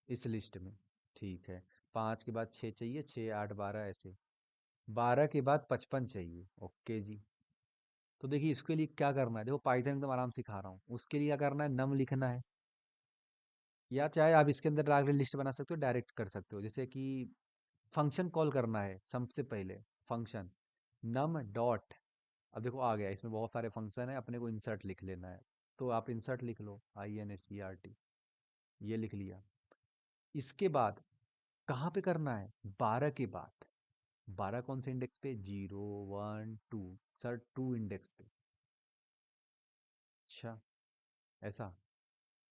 इस लिस्ट में, ठीक है, 5 के बाद 6 चाहिए, 6 8 12 ऐसे, 12 के बाद 55 चाहिए, ओके जी। तो देखिए इसके लिए क्या करना है, देखो पाइथन एकदम आराम सिखा रहा हूँ, उसके लिए क्या करना है, नम लिखना है, या चाहे आप इसके अंदर डायरेक्ट लिस्ट बना सकते हो, डायरेक्ट कर सकते हो, जैसे कि फंक्शन कॉल करना है सबसे पहले, फंक्शन नम डॉट, अब देखो आ गया, इसमें बहुत सारे फंक्शन है, अपने को इंसर्ट लिख लेना है, तो आप इंसर्ट लिख लो, INSERT, ये लिख लिया। इसके बाद कहाँ पे करना है, 12 के बाद, 12 कौन से इंडेक्स पे, 0 1 2, सर 2 इंडेक्स पे। अच्छा, ऐसा,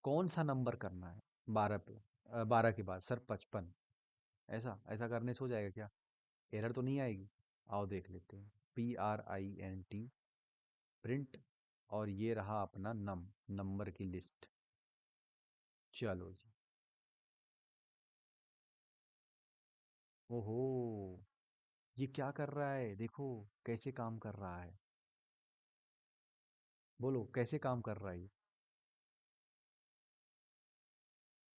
कौन सा नंबर करना है 12 पे, 12 के बाद सर 55, ऐसा ऐसा करने से हो जाएगा क्या, एरर तो नहीं आएगी? आओ देख लेते हैं, PRINT, प्रिंट, और ये रहा अपना नंबर की लिस्ट। चलो जी, ओहो, ये क्या कर रहा है, देखो कैसे काम कर रहा है, बोलो कैसे काम कर रहा है ये?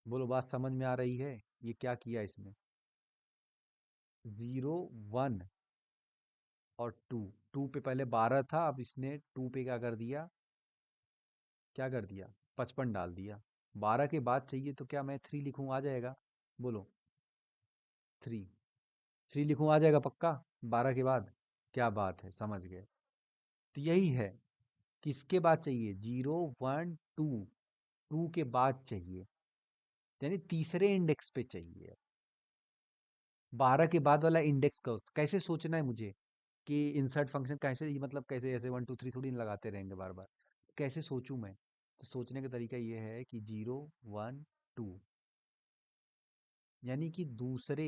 बोलो बात समझ में आ रही है? ये क्या किया इसने, 0 1 और 2, 2 पे पहले 12 था, अब इसने 2 पे क्या कर दिया, क्या कर दिया, 55 डाल दिया, 12 के बाद चाहिए तो क्या मैं 3 लिखूं, आ जाएगा? बोलो। 3, 3 लिखूं, आ जाएगा पक्का? 12 के बाद? क्या बात है, समझ गए। तो यही है, किसके बाद चाहिए? 0 1 2, 2 के बाद चाहिए, यानी तीसरे इंडेक्स पे चाहिए। 12 के बाद वाला इंडेक्स का कैसे सोचना है मुझे, कि इंसर्ट फंक्शन कैसे, मतलब कैसे, ऐसे 1 2 3 थोड़ी ना लगाते रहेंगे बार बार, कैसे सोचूं मैं? तो सोचने का तरीका ये है कि 0 1 2, यानी कि दूसरे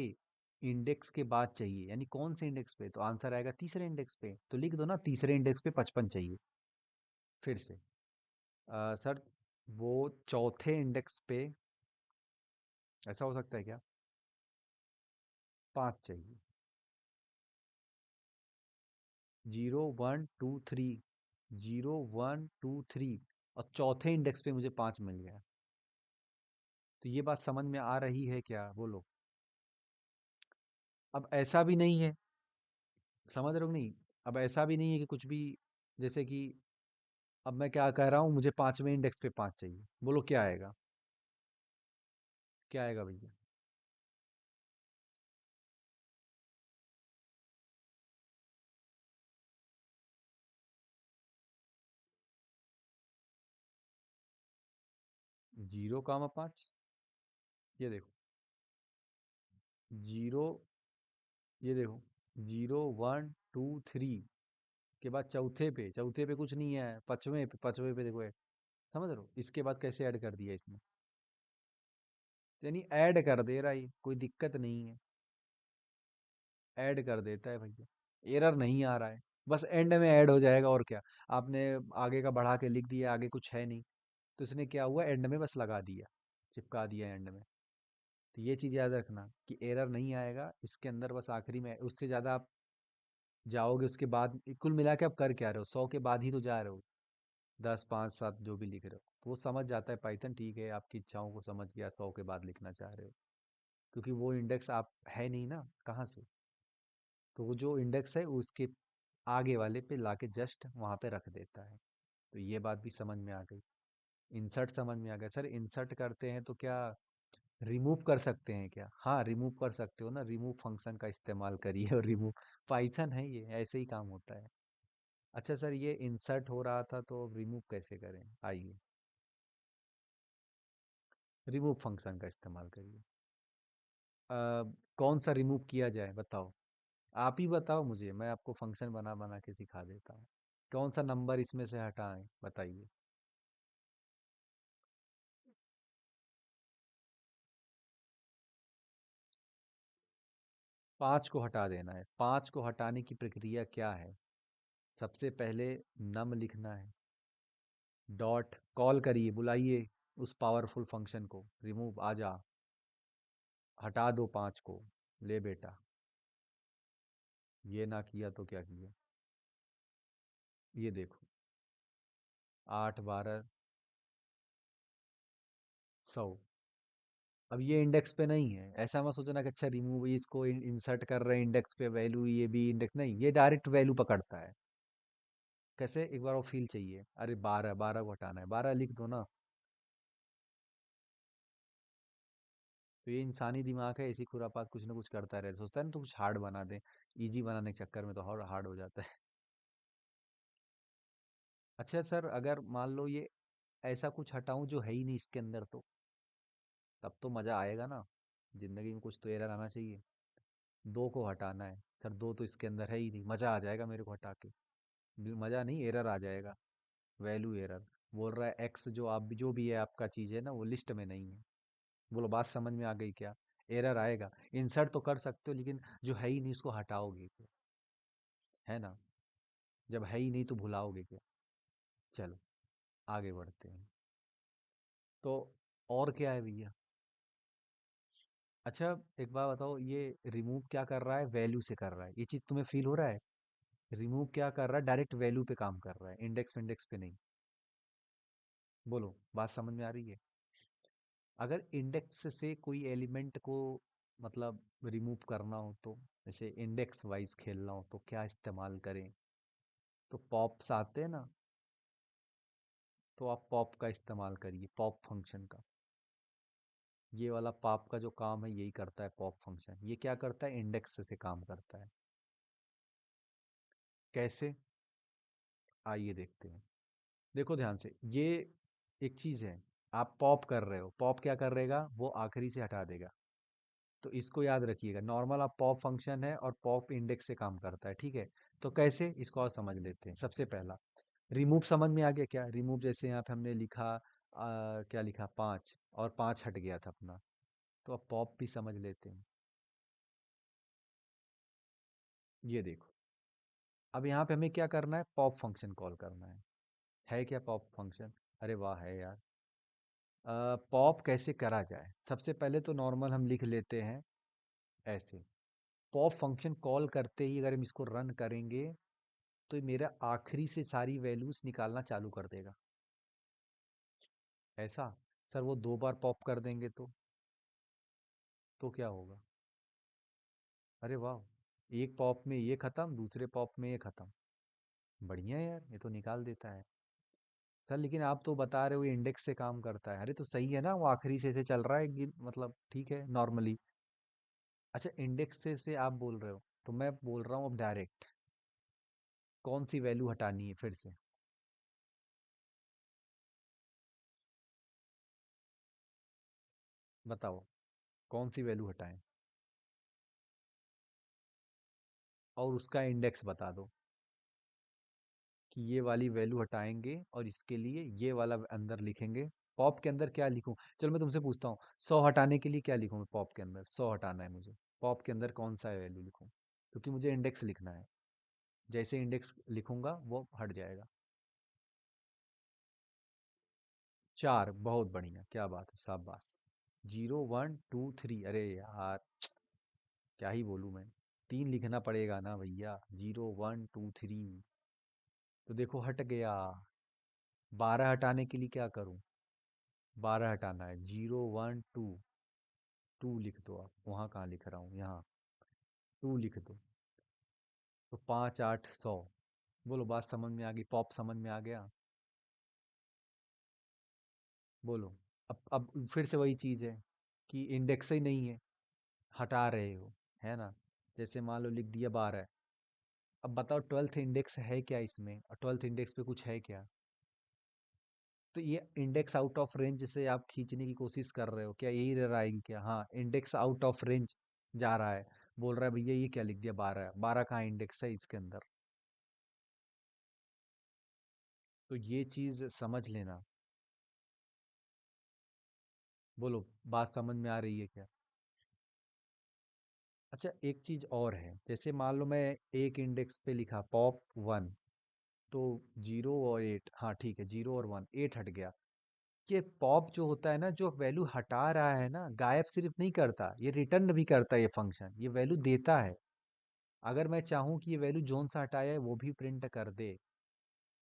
इंडेक्स के बाद चाहिए, यानी कौन से इंडेक्स पे? तो आंसर आएगा तीसरे इंडेक्स पे, तो लिख दो ना, तीसरे इंडेक्स पे 55 चाहिए। फिर से सर, वो चौथे इंडेक्स पे, ऐसा हो सकता है क्या? 5 चाहिए। 0 1 2 3, 0 1 2 3, और चौथे इंडेक्स पे मुझे 5 मिल गया। तो ये बात समझ में आ रही है क्या, बोलो? अब ऐसा भी नहीं है, समझ रहे हो कि नहीं? अब ऐसा भी नहीं है कि कुछ भी, जैसे कि अब मैं क्या कह रहा हूँ, मुझे 5वें इंडेक्स पे 5 चाहिए, बोलो क्या आएगा? क्या आएगा भैया? 0,5, ये देखो। 0, ये देखो, 0 1 2 3 के बाद चौथे पे कुछ नहीं है, पांचवें पे देखो, समझ रहे हो? इसके बाद कैसे ऐड कर दिया इसने, तो यानी ऐड कर दे रहा है, ये कोई दिक्कत नहीं है, ऐड कर देता है भैया, एरर नहीं आ रहा है, बस एंड में ऐड हो जाएगा, और क्या। आपने आगे का बढ़ा के लिख दिया, आगे कुछ है नहीं, तो इसने क्या हुआ, एंड में बस लगा दिया, चिपका दिया एंड में। तो ये चीज याद रखना कि एरर नहीं आएगा इसके अंदर, बस आखिरी में, उससे ज्यादा आप जाओगे उसके बाद, कुल मिला के आप कर क्या रहे हो, 100 के बाद ही तो जा रहे हो, 10 5 7 जो भी लिख रहे हो, तो वो समझ जाता है पाइथन, ठीक है, आपकी इच्छाओं को समझ गया, 100 के बाद लिखना चाह रहे हो, क्योंकि वो इंडेक्स आप है नहीं ना, कहाँ से? तो वो जो इंडेक्स है उसके आगे वाले पे लाके जस्ट वहां पे रख देता है। तो ये बात भी समझ में आ गई। इंसर्ट समझ में आ गया सर, इंसर्ट करते हैं तो क्या रिमूव कर सकते हैं क्या? हाँ, रिमूव कर सकते हो ना, रिमूव फंक्शन का इस्तेमाल करिए, और रिमूव, पाइथन है ये, ऐसे ही काम होता है। अच्छा सर, ये इंसर्ट हो रहा था तो अब रिमूव कैसे करें, आइए, रिमूव फंक्शन का इस्तेमाल करिए। कौन सा रिमूव किया जाए बताओ, आप ही बताओ मुझे, मैं आपको फंक्शन बना बना के सिखा देता हूँ। कौन सा नंबर इसमें से हटाएं, बताइए। 5 को हटा देना है, 5 को हटाने की प्रक्रिया क्या है? सबसे पहले नम लिखना है, डॉट कॉल करिए, बुलाइए उस पावरफुल फंक्शन को, रिमूव, आजा, हटा दो 5 को, ले बेटा। ये ना किया तो क्या किया, ये देखो, 8 12 100। अब ये इंडेक्स पे नहीं है, ऐसा मत सोचना कि अच्छा रिमूव, इसको इंसर्ट कर रहे हैं इंडेक्स पे, वैल्यू ये भी इंडेक्स नहीं, ये डायरेक्ट वैल्यू पकड़ता है। कैसे, एक बार वो फील चाहिए, अरे 12, 12 को हटाना है, 12 लिख दो ना। तो ये इंसानी दिमाग है, इसी खुरापात कुछ ना कुछ करता रहता, सोचता है ना तो कुछ हार्ड बना दे, इजी बनाने के चक्कर में तो और हार्ड हो जाता है। अच्छा सर, अगर मान लो ये ऐसा कुछ हटाऊं जो है ही नहीं इसके अंदर, तो तब तो मजा आएगा ना, जिंदगी में कुछ तो एरर आना चाहिए। 2 को हटाना है सर, 2 तो इसके अंदर है ही नहीं, मजा आ जाएगा मेरे को हटा के? मजा नहीं, एरर आ जाएगा, वैल्यू एरर। बोल रहा है एक्स, जो आप भी, जो भी है आपका चीज है ना, वो लिस्ट में नहीं है। बोलो, बात समझ में आ गई क्या? एरर आएगा, इंसर्ट तो कर सकते हो, लेकिन जो है ही नहीं उसको हटाओगे क्या? है ना, जब है ही नहीं तो भुलाओगे क्या? चलो, आगे बढ़ते हैं। तो और क्या है भैया? अच्छा, एक बात बताओ, ये रिमूव क्या कर रहा है, वैल्यू से कर रहा है, ये चीज तुम्हें फील हो रहा है? रिमूव क्या कर रहा है, डायरेक्ट वैल्यू पे काम कर रहा है, इंडेक्स इंडेक्स पे नहीं। बोलो, बात समझ में आ रही है? अगर इंडेक्स से कोई एलिमेंट को, मतलब रिमूव करना हो, तो जैसे इंडेक्स वाइज खेलना हो तो क्या इस्तेमाल करें? तो पॉप्स आते हैं ना, तो आप पॉप का इस्तेमाल करिए, पॉप फंक्शन का। ये वाला पॉप का जो काम है यही करता है, पॉप फंक्शन ये क्या करता है, इंडेक्स से काम करता है। कैसे, आइए देखते हैं। देखो ध्यान से, ये एक चीज है, आप पॉप कर रहे हो, पॉप क्या कर रहेगा, वो आखिरी से हटा देगा। तो इसको याद रखिएगा, नॉर्मल आप पॉप फंक्शन है और पॉप इंडेक्स से काम करता है, ठीक है। तो कैसे, इसको और समझ लेते हैं। सबसे पहला रिमूव समझ में आ गया क्या, रिमूव जैसे यहाँ पे हमने लिखा क्या लिखा, 5, और 5 हट गया था अपना। तो अब पॉप भी समझ लेते हैं। ये देखो, अब यहाँ पे हमें क्या करना है, पॉप फंक्शन कॉल करना है क्या पॉप फंक्शन। अरे वाह, है यार। पॉप कैसे करा जाए, सबसे पहले तो नॉर्मल हम लिख लेते हैं ऐसे। पॉप फंक्शन कॉल करते ही अगर हम इसको रन करेंगे तो ये मेरा आखिरी से सारी वैल्यूज निकालना चालू कर देगा। ऐसा, सर वो 2 बार पॉप कर देंगे तो क्या होगा। अरे वाह, एक पॉप में ये खत्म, दूसरे पॉप में ये खत्म। बढ़िया है यार, ये तो निकाल देता है। सर लेकिन आप तो बता रहे हो ये इंडेक्स से काम करता है, अरे तो सही है ना, वो आखिरी से चल रहा है मतलब ठीक है नॉर्मली। अच्छा, इंडेक्स से आप बोल रहे हो, तो मैं बोल रहा हूँ अब डायरेक्ट, कौन सी वैल्यू हटानी है फिर से, बताओ कौन सी वैल्यू हटाएं, और उसका इंडेक्स बता दो कि ये वाली वैल्यू हटाएंगे और इसके लिए ये वाला अंदर लिखेंगे। पॉप के अंदर क्या लिखूं, चलो मैं तुमसे पूछता हूँ, 100 हटाने के लिए क्या लिखूं मैं, पॉप के अंदर 100 हटाना है मुझे, पॉप के अंदर कौन सा वैल्यू लिखूं, क्योंकि मुझे इंडेक्स लिखना है। जैसे इंडेक्स लिखूंगा वो हट जाएगा। 4, बहुत बढ़िया, क्या बात है, शाबाश। 0 1 2 3, अरे यार क्या ही बोलूं मैं, 3 लिखना पड़ेगा ना भैया, 0 1 2 3। तो देखो हट गया। 12 हटाने के लिए क्या करूं, 12 हटाना है, 0 1 2 लिख दो आप, वहां कहाँ लिख रहा हूँ, यहाँ 2 लिख दो। तो 5 8 100, बोलो बात समझ में आ गई, पॉप समझ में आ गया। बोलो। अब फिर से वही चीज है कि इंडेक्स ही नहीं है, हटा रहे हो, है ना। जैसे मान लो लिख दिया 12, अब बताओ 12th इंडेक्स है क्या इसमें, और 12th इंडेक्स पे कुछ है क्या। तो ये इंडेक्स आउट ऑफ रेंज से आप खींचने की कोशिश कर रहे हो क्या, यही रह रहा है कि क्या, हाँ इंडेक्स आउट ऑफ रेंज जा रहा है। बोल रहा है भैया ये क्या लिख दिया, 12, 12 कहाँ इंडेक्स है इसके अंदर। तो ये चीज समझ लेना। बोलो, बात समझ में आ रही है क्या। अच्छा एक चीज और है, जैसे मान लो मैं एक इंडेक्स पे लिखा पॉप 1, तो 0 और 8, हाँ ठीक है, 0 और 1, 8 हट गया। ये पॉप जो होता है ना, जो वैल्यू हटा रहा है ना, गायब सिर्फ नहीं करता, ये रिटर्न भी करता है, ये फंक्शन ये वैल्यू देता है। अगर मैं चाहूँ कि ये वैल्यू जोन सा हटाया है वो भी प्रिंट कर दे,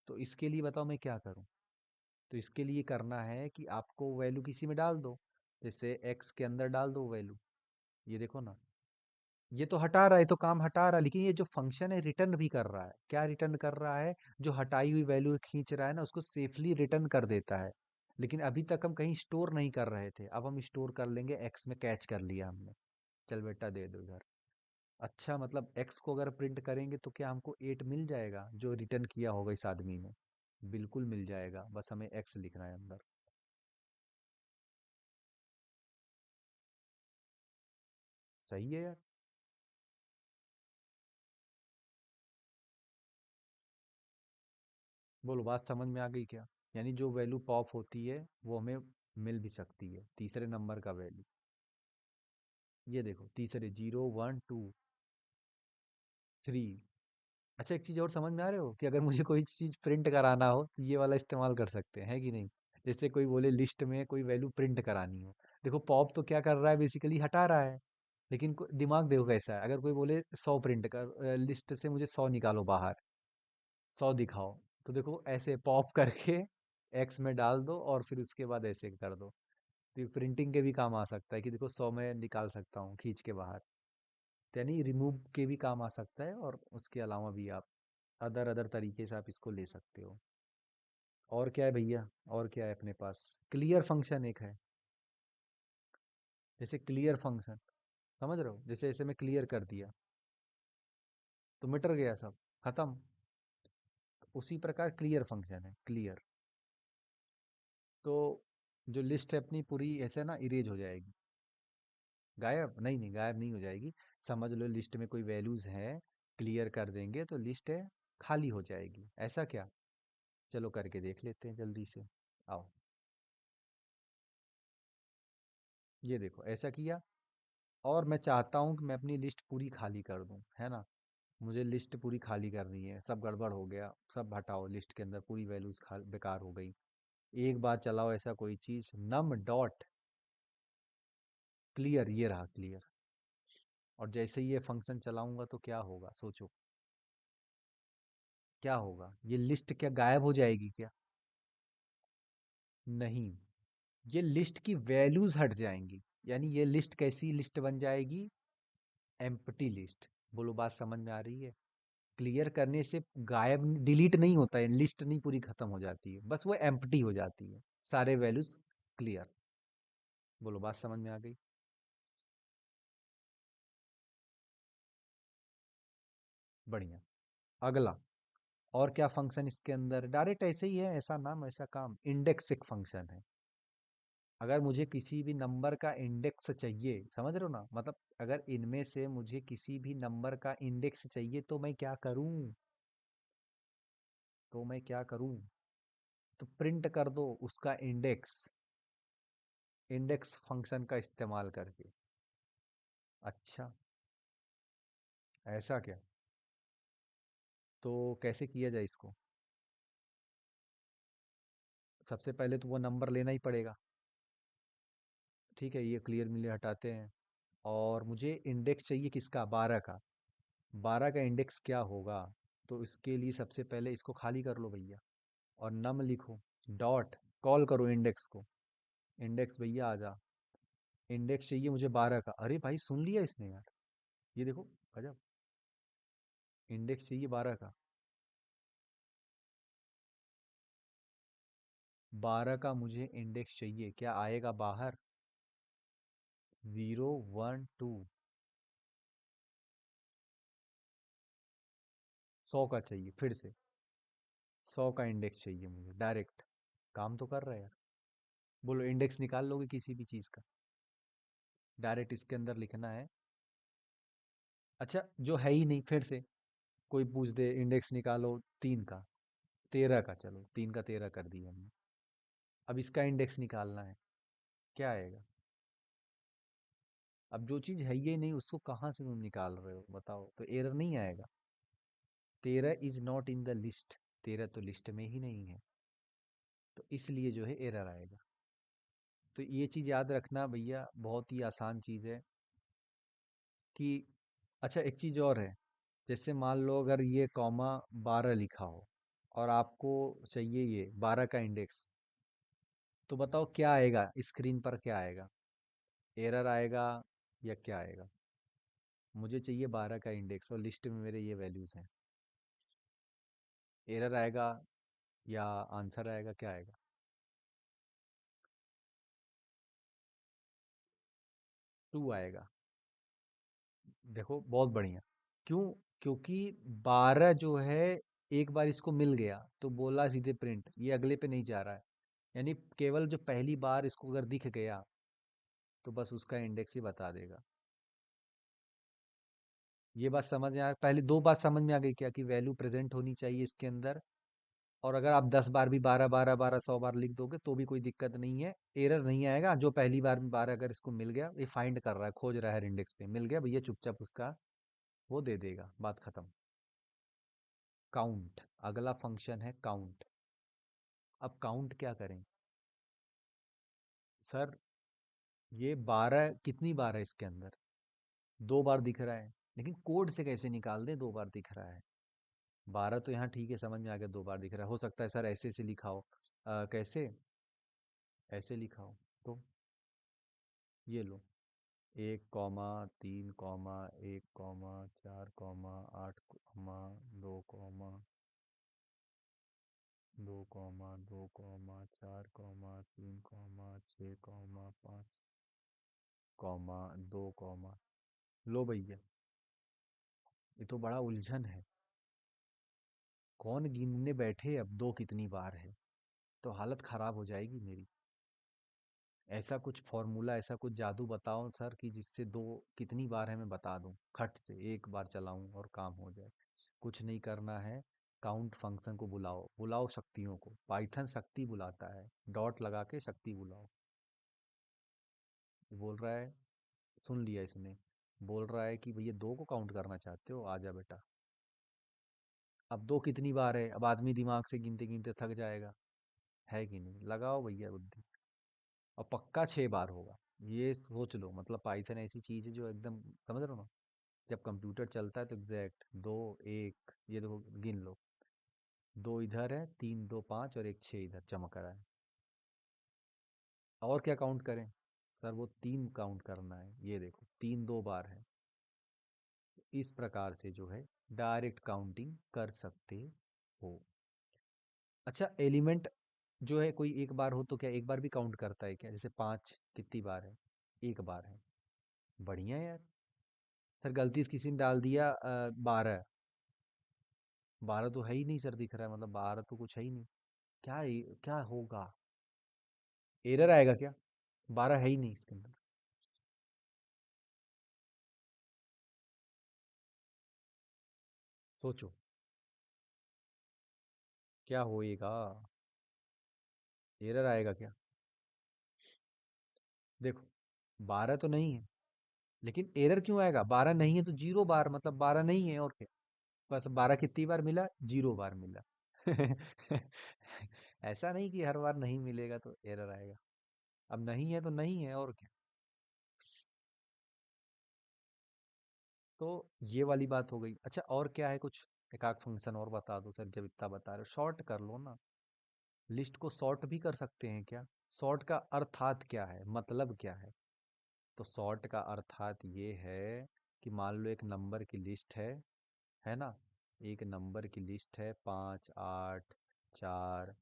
तो इसके लिए बताओ मैं क्या करूँ। तो इसके लिए करना है कि आपको वैल्यू किसी में डाल दो, जैसे एक्स के अंदर डाल दो वैल्यू। ये देखो ना, ये तो हटा रहा है, तो काम हटा रहा है, लेकिन ये जो फंक्शन है रिटर्न भी कर रहा है, क्या रिटर्न कर रहा है, जो हटाई हुई वैल्यू खींच रहा है ना, उसको सेफली रिटर्न कर देता है। लेकिन अभी तक हम कहीं स्टोर नहीं कर रहे थे, अब हम स्टोर कर लेंगे, एक्स में कैच कर लिया हमने। चल बेटा दे दो इधर। अच्छा, मतलब एक्स को अगर प्रिंट करेंगे तो क्या हमको 8 मिल जाएगा जो रिटर्न किया होगा इस आदमी ने। बिल्कुल मिल जाएगा, बस हमें एक्स लिखना है अंदर। सही है यार। बोलो बात समझ में आ गई क्या। यानी जो वैल्यू पॉप होती है वो हमें मिल भी सकती है, तीसरे नंबर का वैल्यू। ये देखो तीसरे, 0 1 2 3। अच्छा एक चीज और समझ में आ रहे हो कि अगर मुझे कोई चीज प्रिंट कराना हो तो ये वाला इस्तेमाल कर सकते हैं, है कि नहीं। जैसे कोई बोले लिस्ट में कोई वैल्यू प्रिंट करानी हो, देखो पॉप तो क्या कर रहा है, बेसिकली हटा रहा है। लेकिन दिमाग देखो कैसा है, अगर कोई बोले 100 प्रिंट कर, लिस्ट से मुझे 100 निकालो बाहर, 100 दिखाओ, तो देखो ऐसे पॉप करके एक्स में डाल दो और फिर उसके बाद ऐसे कर दो। तो प्रिंटिंग के भी काम आ सकता है कि देखो 100 में निकाल सकता हूँ खींच के बाहर। तो यानी रिमूव के भी काम आ सकता है, और उसके अलावा भी आप अदर अदर तरीके से आप इसको ले सकते हो। और क्या है भैया, और क्या है अपने पास, क्लियर फंक्शन एक है। जैसे क्लियर फंक्शन, समझ रहे हो, जैसे ऐसे में क्लियर कर दिया तो मिटर गया सब, खत्म। तो उसी प्रकार क्लियर फंक्शन है, क्लियर। तो जो लिस्ट है अपनी पूरी ऐसे ना इरेज हो जाएगी, गायब नहीं, नहीं गायब नहीं हो जाएगी। समझ लो लिस्ट में कोई वैल्यूज है, क्लियर कर देंगे तो लिस्ट है खाली हो जाएगी, ऐसा क्या? चलो करके देख लेते हैं जल्दी से, आओ। ये देखो ऐसा किया, और मैं चाहता हूँ कि मैं अपनी लिस्ट पूरी खाली कर दूं, है ना। मुझे लिस्ट पूरी खाली करनी है, सब गड़बड़ हो गया, सब हटाओ लिस्ट के अंदर, पूरी वैल्यूज बेकार हो गई। एक बार चलाओ ऐसा कोई चीज, नम डॉट क्लियर, ये रहा क्लियर। और जैसे ही ये फंक्शन चलाऊंगा तो क्या होगा, सोचो क्या होगा। ये लिस्ट क्या गायब हो जाएगी क्या? नहीं, ये लिस्ट की वैल्यूज हट जाएंगी। यानी ये लिस्ट कैसी लिस्ट बन जाएगी? Empty list. बोलो बात समझ में आ रही है? क्लियर करने से गायब डिलीट नहीं होता है, लिस्ट नहीं पूरी खत्म हो जाती है, बस वो एम्प्टी हो जाती है, सारे वैल्यूज क्लियर। बोलो बात समझ में आ गई? बढ़िया। अगला, और क्या फंक्शन इसके अंदर, डायरेक्ट ऐसे ही है, ऐसा नाम ऐसा काम, इंडेक्स एक फंक्शन है। अगर मुझे किसी भी नंबर का इंडेक्स चाहिए, समझ रहे हो ना, मतलब अगर इनमें से मुझे किसी भी नंबर का इंडेक्स चाहिए तो मैं क्या करूं? तो मैं क्या करूं? तो प्रिंट कर दो उसका इंडेक्स, इंडेक्स फंक्शन का इस्तेमाल करके। अच्छा, ऐसा क्या? तो कैसे किया जाए इसको? सबसे पहले तो वो नंबर लेना ही पड़ेगा। ठीक है, ये क्लियर मिले हटाते हैं। और मुझे इंडेक्स चाहिए किसका, 12 का। 12 का इंडेक्स क्या होगा? तो इसके लिए सबसे पहले इसको खाली कर लो भैया, और नम लिखो, डॉट कॉल करो इंडेक्स को। इंडेक्स भैया आ जा, इंडेक्स चाहिए मुझे 12 का। अरे भाई सुन लिया इसने यार, ये देखो, गजब। इंडेक्स चाहिए 12 का, 12 का मुझे इंडेक्स चाहिए, क्या आएगा बाहर? 0 1 2। 100 का चाहिए फिर से, 100 का इंडेक्स चाहिए मुझे डायरेक्ट। काम तो कर रहा है यार। बोलो इंडेक्स निकाल लोगे किसी भी चीज का? डायरेक्ट इसके अंदर लिखना है। अच्छा, जो है ही नहीं, फिर से कोई पूछ दे इंडेक्स निकालो 3 का, 13 का, चलो 3 का 13 कर दिया हमने। अब इसका इंडेक्स निकालना है, क्या आएगा? अब जो चीज है ही नहीं उसको कहाँ से तुम निकाल रहे हो बताओ, तो एरर नहीं आएगा? 13 is not in the list, 13 तो लिस्ट में ही नहीं है, तो इसलिए जो है एरर आएगा। तो ये चीज याद रखना भैया, बहुत ही आसान चीज है कि, अच्छा एक चीज और है, जैसे मान लो अगर ये कॉमा 12 लिखा हो, और आपको चाहिए ये 12 का इंडेक्स, तो बताओ क्या आएगा स्क्रीन पर, क्या आएगा? एरर आएगा या क्या आएगा? मुझे चाहिए 12 का इंडेक्स और लिस्ट में मेरे ये वैल्यूज हैं, एरर आएगा या आंसर आएगा, क्या आएगा? 2 आएगा। देखो बहुत बढ़िया। क्यों? क्योंकि 12 जो है, एक बार इसको मिल गया तो बोला सीधे प्रिंट, ये अगले पे नहीं जा रहा है। यानी केवल जो पहली बार इसको अगर दिख गया तो बस उसका इंडेक्स ही बता देगा। ये बात समझ में आ, पहले दो बात समझ में आ गई क्या, कि वैल्यू प्रेजेंट होनी चाहिए इसके अंदर। और अगर आप 10 बार भी 12 12 12 100 बार लिख दोगे तो भी कोई दिक्कत नहीं है, एरर नहीं आएगा। जो पहली बार में 12 अगर इसको मिल गया, ये फाइंड कर रहा है, खोज रहा है इंडेक्स पे, मिल गया भैया, चुपचाप उसका वो दे देगा, बात खत्म। काउंट, अगला फंक्शन है काउंट। अब काउंट क्या करें सर? ये 12 कितनी बार है इसके अंदर? 2 बार दिख रहा है, लेकिन कोड से कैसे निकाल दे 2 बार दिख रहा है? 12 तो यहाँ ठीक है, समझ में आ गया, 2 बार दिख रहा है, हो सकता है सर ऐसे से लिखा हो। कैसे? ऐसे लिखा हो तो, ये लो, 1 comma 3 comma 1 comma 4 comma 2 comma 2 comma 4 comma 3 comma 5। Comma, दो कॉमा। लो भैया, ये तो बड़ा उलझन है। कौन गिनने बैठे अब दो कितनी बार है? तो हालत खराब हो जाएगी मेरी। ऐसा कुछ फॉर्मूला, ऐसा कुछ जादू बताओ सर कि जिससे दो कितनी बार है मैं बता दूं, खट से एक बार चलाऊं और काम हो जाए। कुछ नहीं करना है। काउंट फंक्शन को बुलाओ, बुलाओ शक्तियों को, पाइथन शक्ति बुलाता है। डॉट लगा के शक्ति बुलाओ। बोल रहा है, सुन लिया इसने। बोल रहा है कि भैया दो को काउंट करना चाहते हो, आजा बेटा। अब दो कितनी बार है? अब आदमी दिमाग से गिनते गिनते थक जाएगा। है कि नहीं? लगाओ भैया बुद्धि। और पक्का 6 बार होगा। ये सोच लो, मतलब पाइथन ऐसी चीज है जो एकदम, समझ रहे हो ना? जब कंप्यूटर चलता है तो एग्जैक्ट दो, एक, ये देखो गिन लो। दो इधर है, तीन, दो, पांच, और एक छह इधर चमक रहा है। और क्या काउंट करें? सर वो तीन काउंट करना है, ये देखो तीन दो बार है। इस प्रकार से जो है डायरेक्ट काउंटिंग कर सकते हो। अच्छा, एलिमेंट जो है कोई एक बार हो तो क्या एक बार भी काउंट करता है क्या? जैसे पांच कितनी बार है? एक बार है। बढ़िया यार। सर गलती से किसी ने डाल दिया 12। 12 तो है ही नहीं सर, दिख रहा है, मतलब 12 तो कुछ है ही नहीं। क्या होगा? एरर आएगा क्या? 12 है ही नहीं इसके अंदर। सोचो क्या होएगा। एरर आएगा क्या? देखो, 12 तो नहीं है, लेकिन एरर क्यों आएगा? 12 नहीं है तो 0 बार, मतलब 12 नहीं है और क्या। बस 12 कितनी बार मिला? 0 बार मिला। ऐसा नहीं कि हर बार नहीं मिलेगा तो एरर आएगा। अब नहीं है तो नहीं है, और क्या। तो ये वाली बात हो गई। अच्छा, और क्या है कुछ? एक आध फंक्शन और बता दो सर, जब इतना बता रहे हो शॉर्ट कर लो ना। लिस्ट को सॉर्ट भी कर सकते हैं क्या? सॉर्ट का अर्थात क्या है, मतलब क्या है? तो सॉर्ट का अर्थात ये है कि मान लो एक नंबर की लिस्ट है ना? एक नंबर की लिस्ट है, 5, 8, 4,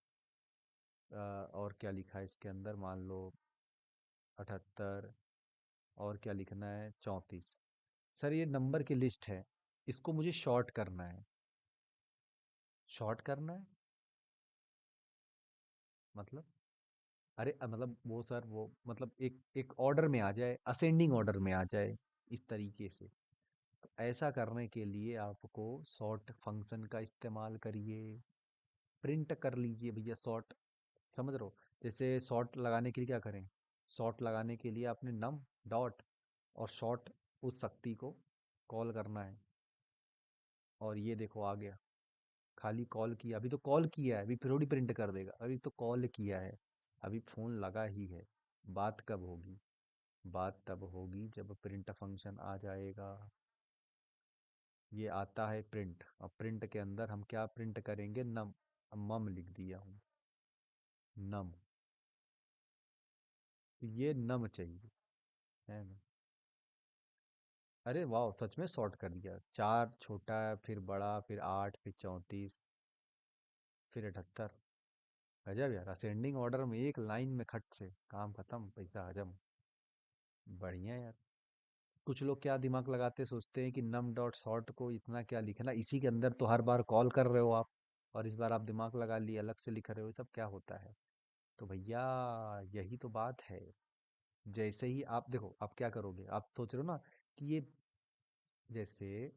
और क्या लिखा है इसके अंदर, मान लो 78, और क्या लिखना है, 34। सर ये नंबर की लिस्ट है, इसको मुझे शॉर्ट करना है। शॉर्ट करना है मतलब, अरे मतलब वो सर, वो मतलब एक एक ऑर्डर में आ जाए, असेंडिंग ऑर्डर में आ जाए, इस तरीके से। तो ऐसा करने के लिए आपको सॉर्ट फंक्शन का इस्तेमाल करिए। प्रिंट कर लीजिए भैया सॉर्ट। समझ रहे हो? जैसे सॉर्ट लगाने के लिए क्या करें? सॉर्ट लगाने के लिए आपने नम डॉट और शॉर्ट, उस शक्ति को कॉल करना है। और ये देखो आ गया। खाली कॉल किया, अभी तो कॉल किया है, अभी फिर थोड़ी प्रिंट कर देगा, अभी तो कॉल किया है। अभी फोन लगा ही है। बात कब होगी? बात तब होगी जब प्रिंट फंक्शन आ जाएगा। ये आता है प्रिंट, और प्रिंट के अंदर हम क्या प्रिंट करेंगे? नम। अब मम लिख दिया हूँ, नम। तो ये नम चाहिए, है ना? अरे वाह, सच में शॉर्ट कर दिया। चार छोटा, फिर बड़ा, फिर 8, फिर 34, फिर 78। गजब यार, असेंडिंग ऑर्डर में एक लाइन में खट से काम खत्म, पैसा हजम। बढ़िया यार। कुछ लोग क्या दिमाग लगाते, सोचते हैं कि नम डॉट शॉर्ट को इतना क्या लिखना, इसी के अंदर तो हर बार कॉल कर रहे हो आप, और इस बार आप दिमाग लगा लिए अलग से लिख रहे हो, ये सब क्या होता है? तो भैया यही तो बात है। जैसे ही आप देखो, आप क्या करोगे, आप सोच रहे हो ना कि ये, जैसे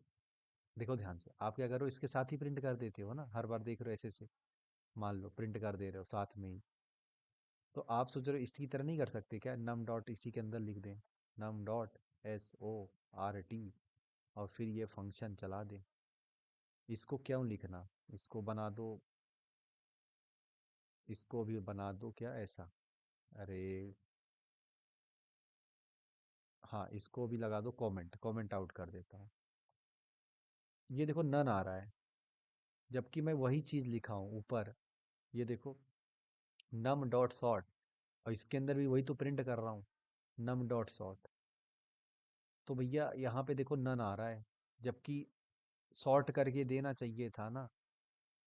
देखो ध्यान से, आप क्या करो, इसके साथ ही प्रिंट कर देते हो ना, हर बार देख रहे हो ऐसे से। मान लो प्रिंट कर दे रहे हो साथ में ही। तो आप सोच रहे हो इसकी तरह नहीं कर सकते क्या? नम डॉट इसी के अंदर लिख दें, नम डॉट SORT, और फिर ये फंक्शन चला दें। इसको क्यों लिखना? इसको बना दो, इसको भी बना दो क्या ऐसा? अरे हाँ, इसको भी लगा दो कमेंट, कमेंट आउट कर देता हूँ। ये देखो नन आ रहा है, जबकि मैं वही चीज लिखा हूँ ऊपर। ये देखो, नम डॉट सॉर्ट, और इसके अंदर भी वही तो प्रिंट कर रहा हूँ, नम डॉट सॉर्ट। तो भैया यहाँ पे देखो नन आ रहा है, जबकि सॉर्ट करके देना चाहिए था ना।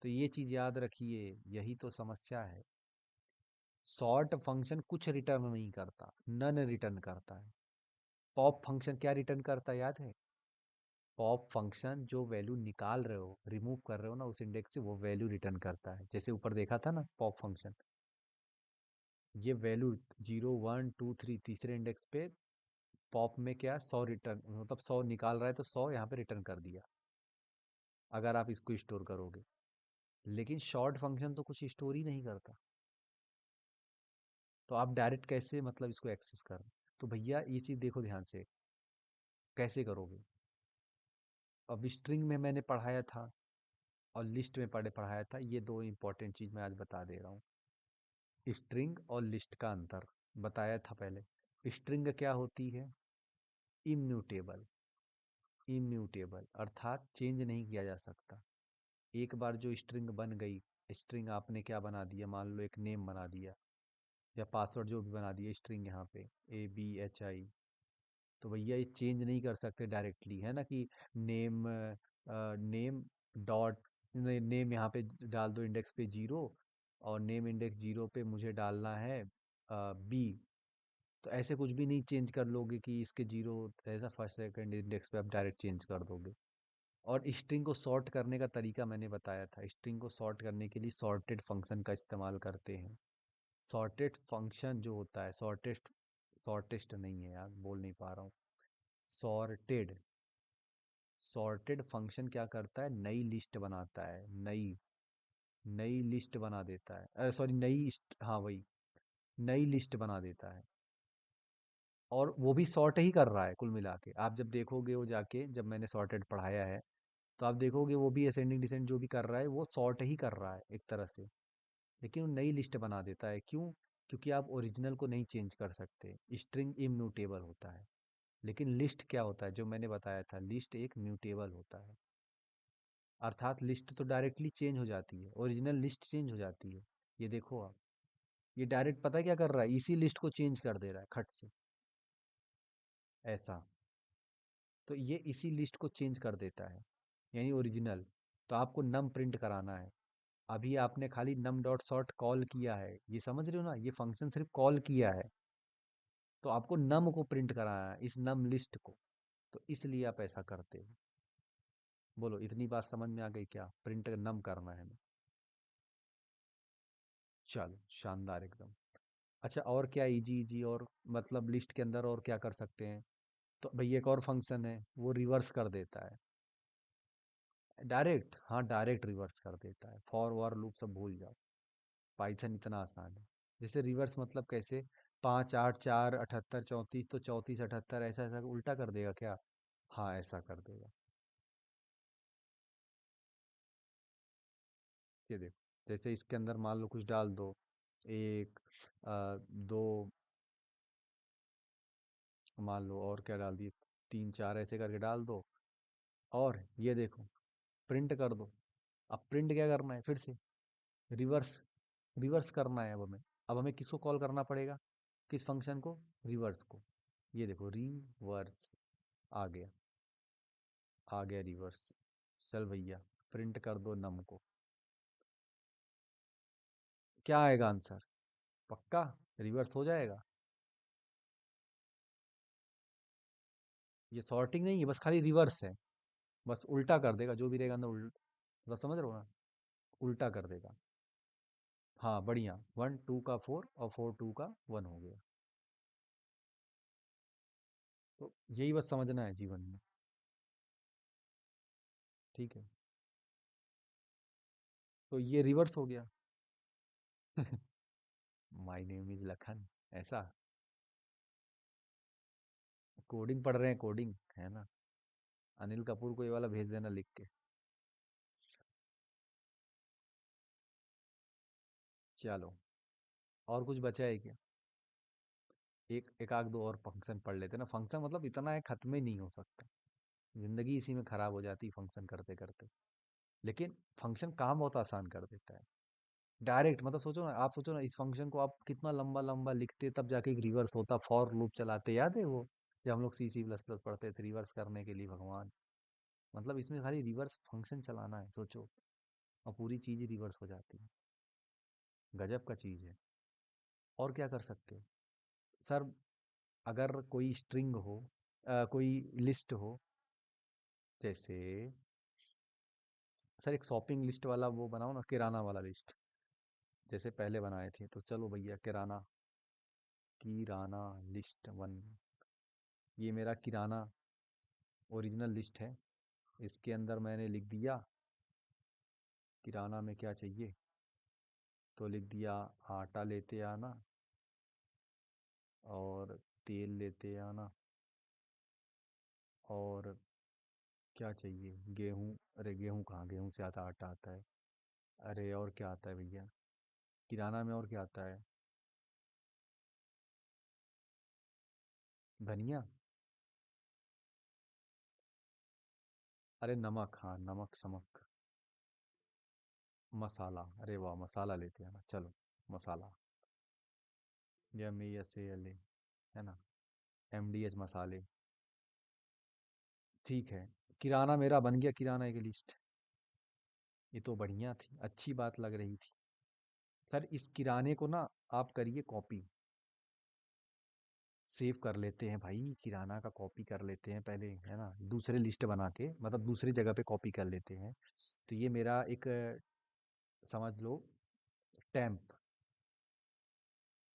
तो ये चीज याद रखिए, यही तो समस्या है। सॉर्ट फंक्शन कुछ रिटर्न नहीं करता, नन रिटर्न करता है। पॉप फंक्शन क्या रिटर्न करता है याद है? पॉप फंक्शन जो वैल्यू निकाल रहे हो, रिमूव कर रहे हो ना उस इंडेक्स से, वो वैल्यू रिटर्न करता है। जैसे ऊपर देखा था ना पॉप फंक्शन, ये वैल्यू 0 1 2 3 तीसरे इंडेक्स पे पॉप में क्या 100 रिटर्न, मतलब 100 निकाल रहा है तो 100 यहाँ पे रिटर्न कर दिया, अगर आप इसको स्टोर करोगे। लेकिन शॉर्ट फंक्शन तो कुछ स्टोर ही नहीं करता, तो आप डायरेक्ट कैसे मतलब इसको एक्सेस कर, तो भैया ये चीज़ देखो ध्यान से, कैसे करोगे। अब स्ट्रिंग में मैंने पढ़ाया था और लिस्ट में पढ़ाया था, ये दो इंपॉर्टेंट चीज़ मैं आज बता दे रहा हूँ। स्ट्रिंग और लिस्ट का अंतर बताया था पहले। स्ट्रिंग क्या होती है? इम्यूटेबल। इम्यूटेबल अर्थात चेंज नहीं किया जा सकता। एक बार जो स्ट्रिंग बन गई, स्ट्रिंग आपने क्या बना दिया, मान लो एक नेम बना दिया या पासवर्ड जो भी बना दिया स्ट्रिंग यहाँ पे ABHI, तो भैया ये चेंज नहीं कर सकते डायरेक्टली, है ना कि नेम नेम डॉट नेम यहाँ पे डाल दो इंडेक्स पे 0, और नेम इंडेक्स 0 पे मुझे डालना है B, तो ऐसे कुछ भी नहीं चेंज कर लोगे कि इसके 0 ऐसा फर्स्ट सेकंड इंडेक्स पे आप डायरेक्ट चेंज कर दोगे। और स्ट्रिंग को सॉर्ट करने का तरीका मैंने बताया था, स्ट्रिंग को सॉर्ट करने के लिए सॉर्टेड फंक्शन का इस्तेमाल करते हैं। सॉर्टेड फंक्शन जो होता है, सॉर्टेस्ट, सॉर्टेस्ट नहीं है यार, बोल नहीं पा रहा हूँ। सॉर्टेड, सॉर्टेड फंक्शन क्या करता है, नई लिस्ट बनाता है, नई नई लिस्ट बना देता है, अरे सॉरी हाँ वही, नई लिस्ट बना देता है। और वो भी सॉर्ट ही कर रहा है कुल मिला के, आप जब देखोगे वो जाके, जब मैंने सॉर्टेड पढ़ाया है, तो आप देखोगे वो भी असेंडिंग डिसेंडिंग जो भी कर रहा है वो सॉर्ट ही कर रहा है एक तरह से। लेकिन वो नई लिस्ट बना देता है, क्यों? क्योंकि आप ओरिजिनल को नहीं चेंज कर सकते, स्ट्रिंग इम्यूटेबल होता है। लेकिन लिस्ट क्या होता है, जो मैंने बताया था, लिस्ट एक म्यूटेबल होता है। अर्थात लिस्ट तो डायरेक्टली चेंज हो जाती है, ओरिजिनल लिस्ट चेंज हो जाती है। ये देखो आप, ये डायरेक्ट पता है क्या कर रहा है, इसी लिस्ट को चेंज कर दे रहा है खट से, ऐसा। तो ये इसी लिस्ट को चेंज कर देता है, यानी ओरिजिनल। तो आपको नम प्रिंट कराना है, अभी आपने खाली नम डॉट सॉर्ट कॉल किया है, ये समझ रहे हो ना, ये फंक्शन सिर्फ कॉल किया है, तो आपको नम को प्रिंट कराना है, इस नम लिस्ट को, तो इसलिए आप ऐसा करते हो। बोलो इतनी बात समझ में आ गई क्या, प्रिंट नम करना है हमें। चलो शानदार एकदम। अच्छा और क्या इजी इजी, और मतलब लिस्ट के अंदर और क्या कर सकते हैं? तो भैया एक और फंक्शन है, वो रिवर्स कर देता है डायरेक्ट, हाँ डायरेक्ट रिवर्स कर देता है। फॉर वर लूप सब भूल जाओ, पाइथन इतना आसान है। जैसे रिवर्स मतलब कैसे, 5 8 4 78 34, तो 34 78 ऐसा ऐसा उल्टा कर देगा क्या? हाँ ऐसा कर देगा। ये देखो, जैसे इसके अंदर मान लो कुछ डाल दो, एक, दो, मान लो और क्या डाल दिए, 3 4 ऐसे करके डाल दो, और ये देखो प्रिंट कर दो। अब प्रिंट क्या करना है फिर से, रिवर्स, रिवर्स करना है अब हमें। अब हमें किसको कॉल करना पड़ेगा, किस फंक्शन को, रिवर्स को। ये देखो रिवर्स आ गया, आ गया रिवर्स। चल भैया प्रिंट कर दो नम को, क्या आएगा आंसर, पक्का रिवर्स हो जाएगा। ये सॉर्टिंग नहीं है, बस खाली रिवर्स है, बस उल्टा कर देगा जो भी रहेगा अंदर, उल्टा, मतलब समझ रहे हो ना, उल्टा कर देगा। हाँ बढ़िया, 1 2 का 4 और 4 2 का 1 हो गया। तो यही बस समझना है जीवन में, ठीक है। तो ये रिवर्स हो गया। माय नेम इज लखन, ऐसा। कोडिंग पढ़ रहे हैं, कोडिंग है ना, अनिल कपूर को ये वाला भेज देना लिख के। चलो और कुछ बचा है क्या? एक एक आध दो और फंक्शन पढ़ लेते हैं ना, फंक्शन मतलब इतना है खत्म ही नहीं हो सकता, जिंदगी इसी में खराब हो जाती है फंक्शन करते करते। लेकिन फंक्शन काम बहुत आसान कर देता है, डायरेक्ट, मतलब सोचो ना, आप सोचो ना इस फंक्शन को आप कितना लंबा लंबा लिखते तब जाके एक रिवर्स होता, फॉर लूप चलाते, याद है वो, जब हम लोग C++ पढ़ते थे रिवर्स करने के लिए, भगवान। मतलब इसमें खाली रिवर्स फंक्शन चलाना है सोचो, और पूरी चीज ही रिवर्स हो जाती है, गजब का चीज है। और क्या कर सकते हो सर, अगर कोई स्ट्रिंग हो, कोई लिस्ट हो, जैसे सर एक शॉपिंग लिस्ट वाला वो बनाओ ना, किराना वाला लिस्ट, जैसे पहले बनाए थे। तो चलो भैया, किराना, किराना लिस्ट वन, ये मेरा किराना ओरिजिनल लिस्ट है। इसके अंदर मैंने लिख दिया किराना में क्या चाहिए, तो लिख दिया आटा लेते आना, और तेल लेते आना, और क्या चाहिए, गेहूँ, अरे गेहूँ कहाँ, गेहूँ से आता आटा आता है। अरे और क्या आता है भैया किराना में, और क्या आता है, धनिया, अरे नमक, हाँ नमक समक, मसाला, अरे वाह मसाला लेते हैं ना, चलो मसाला, MASALA, है ना, MDH मसाले। ठीक है, किराना मेरा बन गया, किराना की लिस्ट। ये तो बढ़िया थी, अच्छी बात लग रही थी। सर इस किराने को ना आप करिए कॉपी, सेव कर लेते हैं भाई, किराना का कॉपी कर लेते हैं पहले, है ना, दूसरे लिस्ट बना के, मतलब दूसरी जगह पे कॉपी कर लेते हैं। तो ये मेरा एक समझ लो टैंप,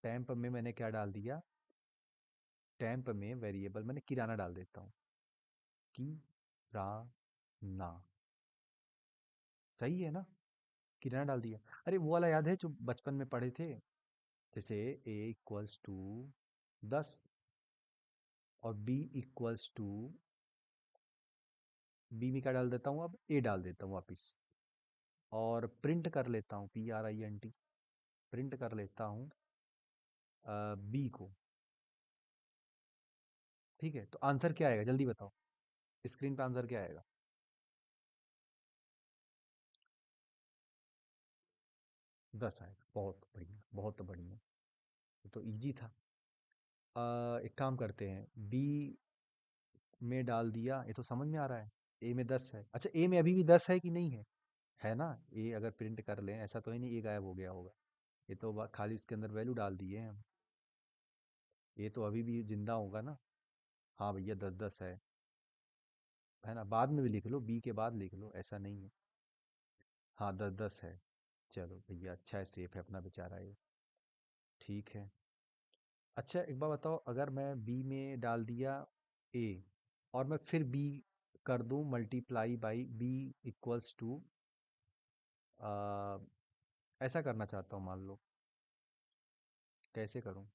टैंप में मैंने क्या डाल दिया, टैंप में वेरिएबल मैंने किराना डाल देता हूँ, किराना, सही है ना, किराना डाल दिया। अरे वो वाला याद है जो बचपन में पढ़े थे, जैसे A = 10, और बी में क्या डाल देता हूँ, अब ए डाल देता हूँ वापिस, और प्रिंट कर लेता हूँ, PRINT, प्रिंट कर लेता हूँ बी को। ठीक है, तो आंसर क्या आएगा जल्दी बताओ, स्क्रीन पे आंसर क्या आएगा। 10 आएगा, बहुत बढ़िया बहुत बढ़िया, ये तो इजी था। एक काम करते हैं, बी में डाल दिया, ये तो समझ में आ रहा है। ए में 10 है, अच्छा ए में अभी भी 10 है कि नहीं है, है ना। ए अगर प्रिंट कर लें, ऐसा तो ही नहीं ए गायब हो गया होगा, ये तो खाली उसके अंदर वैल्यू डाल दिए हैं हम, ये तो अभी भी जिंदा होगा ना। हाँ भैया 10-10 है ना, बाद में भी लिख लो, बी के बाद लिख लो, ऐसा नहीं है। हाँ 10-10 है, चलो भैया अच्छा है, सेफ है अपना बेचारा ये। ठीक है, अच्छा एक बार बताओ, अगर मैं बी में डाल दिया ए, और मैं फिर बी कर दूं मल्टीप्लाई बाई B = ऐसा करना चाहता हूँ, मान लो, कैसे करूं,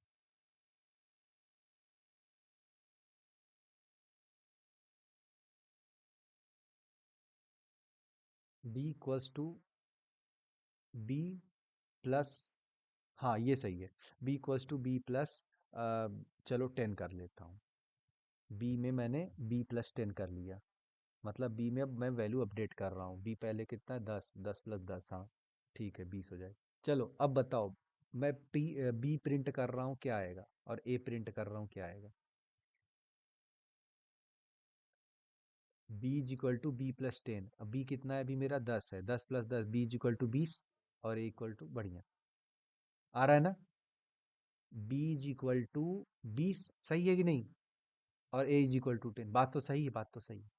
B प्लस, हाँ ये सही है, B+B+, चलो 10 कर लेता हूँ, बी में मैंने B+10 कर लिया, मतलब बी में अब मैं वैल्यू अपडेट कर रहा हूँ, बी पहले कितना है, 10, 10 + 10, हाँ ठीक है 20 हो जाए। चलो अब बताओ, मैं बी प्रिंट कर रहा हूँ क्या आएगा, और ए प्रिंट कर रहा हूँ क्या आएगा। B = B+10, अब बी कितना है अभी मेरा, 10 है, 10 + 10, B = 20, और A = बढ़िया, आ रहा है ना, B = 20, सही है कि नहीं, और A = 10, बात तो सही है, बात तो सही है।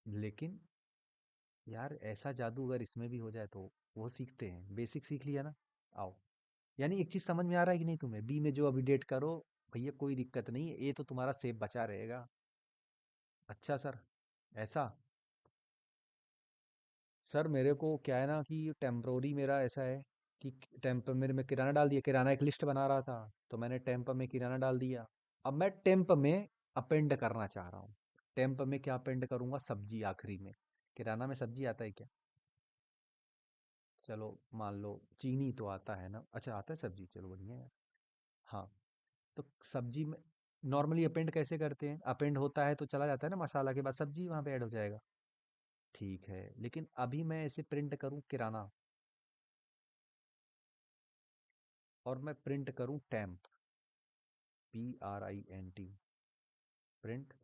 लेकिन यार ऐसा जादू अगर इसमें भी हो जाए तो, वो सीखते हैं, बेसिक सीख लिया ना। आओ, यानी एक चीज समझ में आ रहा है कि नहीं तुम्हें, बी में जो अपडेट करो भैया कोई दिक्कत नहीं है, ये तो तुम्हारा सेफ बचा रहेगा। अच्छा सर, ऐसा, सर मेरे को क्या है ना कि टेम्परोरी मेरा ऐसा है कि टेम्प मेरे में किराना डाल दिया, किराना एक लिस्ट बना रहा था, तो मैंने टेम्प में किराना डाल दिया। अब मैं टेम्प में अपेंड करना चाह रहा हूँ, टेम्प में क्या अपेंड करूंगा, सब्जी आखिरी में, किराना में सब्जी आता है क्या, चलो मान लो चीनी तो आता है ना, अच्छा आता है सब्जी, चलो बढ़िया है। हाँ, तो सब्जी में नॉर्मली अपेंड कैसे करते हैं, अपेंड होता है तो चला जाता है ना मसाला के बाद, सब्जी वहां पे ऐड हो जाएगा। ठीक है, लेकिन अभी मैं ऐसे प्रिंट करूं किराना, और मैं प्रिंट करूं टेम्प, PRINT, प्रिंट,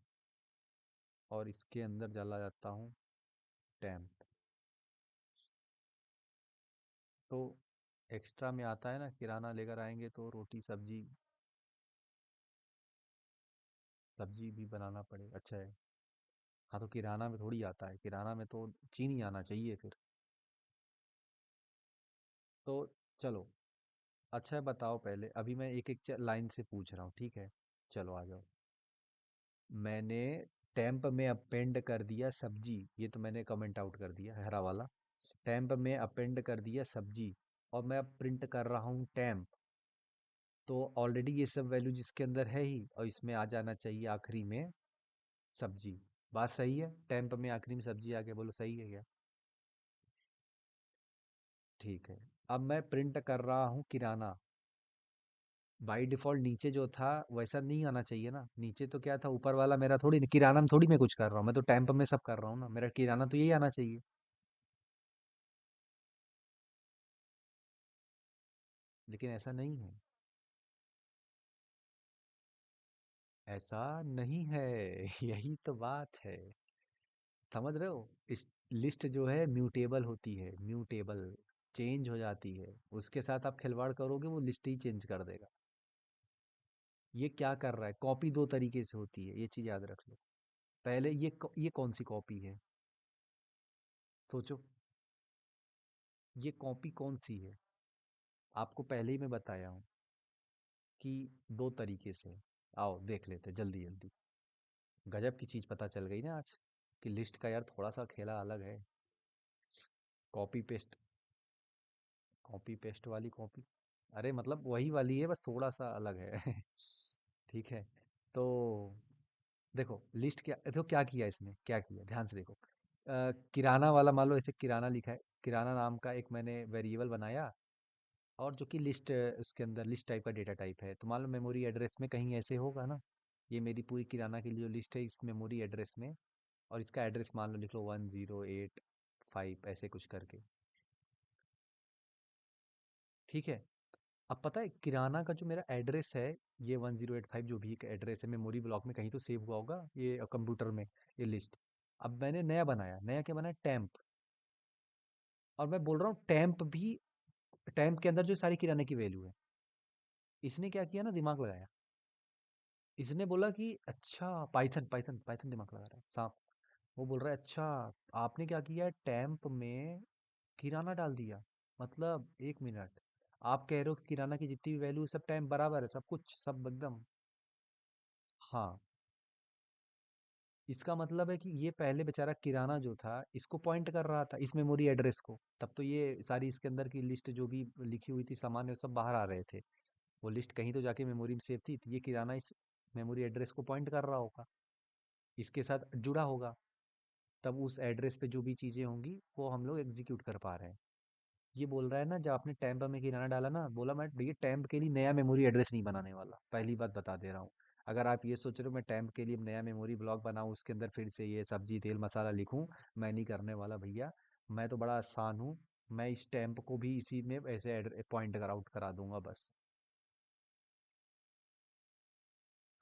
और इसके अंदर चला जाता हूं टेम्प, तो एक्स्ट्रा में आता है ना, किराना लेकर आएंगे तो रोटी सब्जी, सब्जी भी बनाना पड़े, अच्छा है। हाँ तो किराना में थोड़ी आता है, किराना में तो चीनी आना चाहिए फिर। तो चलो, अच्छा है बताओ पहले, अभी मैं एक एक लाइन से पूछ रहा हूँ, ठीक है? चलो आ जाओ। मैंने टैंप में अपेंड कर दिया सब्जी, ये तो मैंने कमेंट आउट कर दिया, हरा वाला। टैंप में अपेंड कर दिया सब्जी, और मैं अब प्रिंट कर रहा हूँ टैंप। तो ऑलरेडी ये सब वैल्यू जिसके अंदर है ही, और इसमें आ जाना चाहिए आखिरी में सब्जी। बात सही है? टैंप में आखिरी में सब्जी आ गया, बोलो सही है क्या? ठीक है। अब मैं प्रिंट कर रहा हूँ किराना। बाई डिफॉल्ट नीचे जो था वैसा नहीं आना चाहिए ना, नीचे तो क्या था, ऊपर वाला मेरा थोड़ी किराना में थोड़ी मैं कुछ कर रहा हूँ, मैं तो टैंप में सब कर रहा हूँ ना, मेरा किराना तो यही आना चाहिए। लेकिन ऐसा नहीं है। ऐसा नहीं है यही तो बात है। समझ रहे हो? इस लिस्ट जो है म्यूटेबल होती है, म्यूटेबल, चेंज हो जाती है। उसके साथ आप खिलवाड़ करोगे वो लिस्ट ही चेंज कर देगा। ये क्या कर रहा है, कॉपी दो तरीके से होती है, ये चीज याद रख लो। पहले ये कौन सी कॉपी है? सोचो, ये कॉपी कौन सी है? आपको पहले ही मैं बताया हूँ कि दो तरीके से। आओ देख लेते जल्दी जल्दी। गजब की चीज पता चल गई ना आज, कि लिस्ट का यार थोड़ा सा खेला अलग है। कॉपी पेस्ट, कॉपी पेस्ट वाली कॉपी, अरे मतलब वही वाली है, बस थोड़ा सा अलग है ठीक है। तो देखो लिस्ट क्या, देखो क्या किया इसने, क्या किया ध्यान से देखो। किराना वाला मान लो ऐसे किराना लिखा है, किराना नाम का एक मैंने वेरिएबल बनाया, और जो कि लिस्ट, उसके अंदर लिस्ट टाइप का डेटा टाइप है, तो मान लो मेमोरी एड्रेस में कहीं ऐसे होगा ना। ये मेरी पूरी किराना की जो लिस्ट है इस मेमोरी एड्रेस में, और इसका एड्रेस मान लो लिख लो 1085 ऐसे कुछ करके। ठीक है। अब पता है किराना का जो मेरा एड्रेस है, ये 1085 जो भी एड्रेस है मेमोरी ब्लॉक में कहीं तो सेव हुआ होगा ये कंप्यूटर में, ये लिस्ट। अब मैंने नया बनाया, नया क्या बनाया, टैंप। और मैं बोल रहा हूँ टैंप भी, टैंप के अंदर जो सारी किराने की वैल्यू है, इसने क्या किया ना, दिमाग लगाया। इसने बोला कि अच्छा, पाइथन पाइथन पाइथन दिमाग लगा रहा है, सांप। वो बोल रहा है अच्छा, आपने क्या किया, टैंप में किराना डाल दिया। मतलब एक मिनट, आप कह रहे हो कि किराना की जितनी भी वैल्यू सब टाइम बराबर है, सब कुछ सब एकदम। हाँ, इसका मतलब है कि ये पहले बेचारा किराना जो था इसको पॉइंट कर रहा था इस मेमोरी एड्रेस को, तब तो ये सारी इसके अंदर की लिस्ट जो भी लिखी हुई थी सामान वो सब बाहर आ रहे थे। वो लिस्ट कहीं तो जाके मेमोरी में सेव थी, तो ये किराना इस मेमोरी एड्रेस को पॉइंट कर रहा होगा, इसके साथ जुड़ा होगा। तब उस एड्रेस पे जो भी चीजें होंगी वो हम लोग एग्जीक्यूट कर पा रहे हैं। ये बोल रहा है ना, जब आपने टैंप में किराना डाला ना, बोला मैं ये टैंप के लिए नया मेमोरी एड्रेस नहीं बनाने वाला, पहली बात बता दे रहा हूँ। अगर आप ये सोच रहे हो मैं टैंप के लिए नया मेमोरी ब्लॉक बनाऊं, उसके अंदर फिर से ये सब्जी तेल मसाला लिखूं, मैं नहीं करने वाला भैया। मैं तो बड़ा आसान हूँ, मैं इस टैंप को भी इसी में ऐसे पॉइंट कर आउट करा दूंगा बस।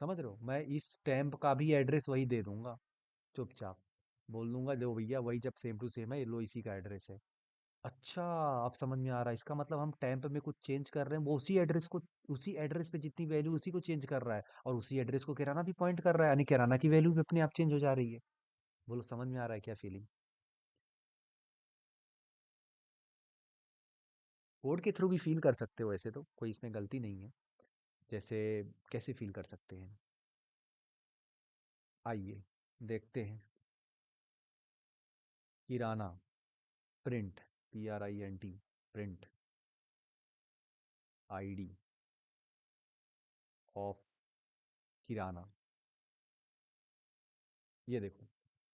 समझ रहे हो, मैं इस टैंप का भी एड्रेस वही दे दूंगा, चुपचाप बोल दूंगा लो भैया वही, जब सेम टू सेम है, ये लो इसी का एड्रेस है। अच्छा, आप समझ में आ रहा है, इसका मतलब हम टैंप में कुछ चेंज कर रहे हैं, वो उसी एड्रेस को, उसी एड्रेस पे जितनी वैल्यू उसी को चेंज कर रहा है, और उसी एड्रेस को किराना भी पॉइंट कर रहा है, यानी किराना की वैल्यू भी अपने आप चेंज हो जा रही है। बोलो समझ में आ रहा है क्या फीलिंग? कोड के थ्रू भी फील कर सकते हो, ऐसे तो कोई इसमें गलती नहीं है। जैसे कैसे फील कर सकते हैं, आइए देखते हैं। Kirana, print, PRINT, print ID of kirana. ये देखो,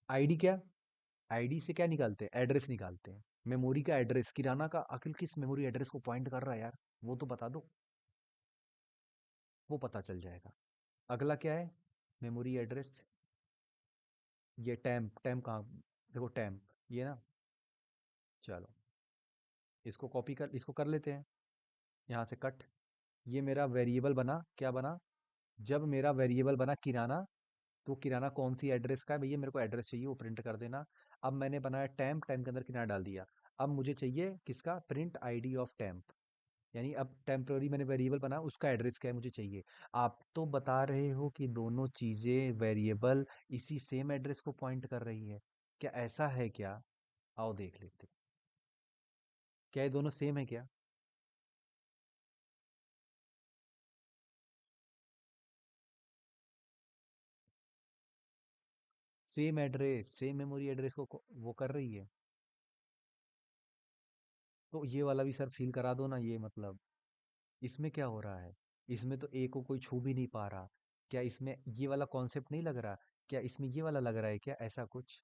आईडी क्या, आईडी से क्या निकालते हैं, एड्रेस निकालते हैं। मेमोरी का एड्रेस, किराना का आखिर किस मेमोरी एड्रेस को पॉइंट कर रहा है यार, वो तो बता दो, वो पता चल जाएगा। अगला क्या है, मेमोरी एड्रेस, ये टैम्प, टैम्प कहाँ, देखो टैम्प ये ना। चलो इसको कॉपी कर, इसको कर लेते हैं, यहाँ से कट। ये मेरा वेरिएबल बना, क्या बना, जब मेरा वेरिएबल बना किराना, तो किराना कौन सी एड्रेस का है भैया, मेरे को एड्रेस चाहिए वो प्रिंट कर देना। अब मैंने बनाया टैम्प, टैम्प के अंदर किराना डाल दिया। अब मुझे चाहिए किसका, प्रिंट आईडी ऑफ टैम्प। यानी अब टेम्पररी मैंने वेरिएबल बना, उसका एड्रेस क्या है मुझे चाहिए। आप तो बता रहे हो कि दोनों चीजें वेरिएबल इसी सेम एड्रेस को पॉइंट कर रही है। क्या ऐसा है क्या? आओ देख लेते हैं। क्या ये दोनों सेम है क्या? Same address, same memory address को वो कर रही है। तो ये वाला भी सर फिल करा दो ना, ये मतलब इसमें क्या हो रहा है? इसमें तो ए को कोई छू भी नहीं पा रहा। क्या इसमें ये वाला कॉन्सेप्ट नहीं लग रहा? क्या इसमें ये वाला लग रहा है क्या, ऐसा कुछ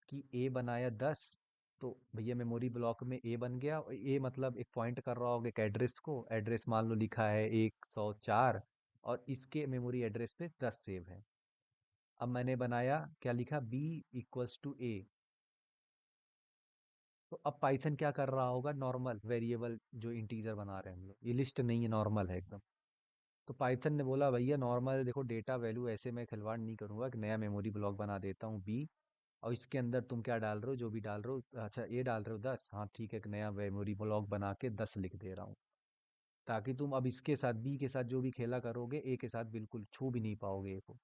कि ए बनाया 10, तो भैया मेमोरी ब्लॉक में ए बन गया, और ए मतलब एक पॉइंट कर रहा होगा एक एड्रेस को, एड्रेस मान लो लिखा है 104, और इसके मेमोरी एड्रेस पे 10 सेव है। अब मैंने बनाया क्या, लिखा बी इक्वल्स टू ए। तो अब पाइथन क्या कर रहा होगा, नॉर्मल वेरिएबल जो इंटीजर बना रहे हैं हम लोग, ये लिस्ट नहीं है, नॉर्मल है एकदम। तो पाइथन ने बोला भैया नॉर्मल देखो, डेटा वैल्यू ऐसे मैं खिलवाड़ नहीं करूंगा, एक नया मेमोरी ब्लॉक बना देता हूँ बी, और इसके अंदर तुम क्या डाल रहे हो, जो भी डाल रहे हो, अच्छा ए डाल रहे हो 10, हाँ ठीक है, एक नया मेमोरी ब्लॉक बना के 10 लिख दे रहा हूँ, ताकि तुम अब इसके साथ बी के साथ जो भी खेला करोगे ए के साथ बिल्कुल छू भी नहीं पाओगे ए को।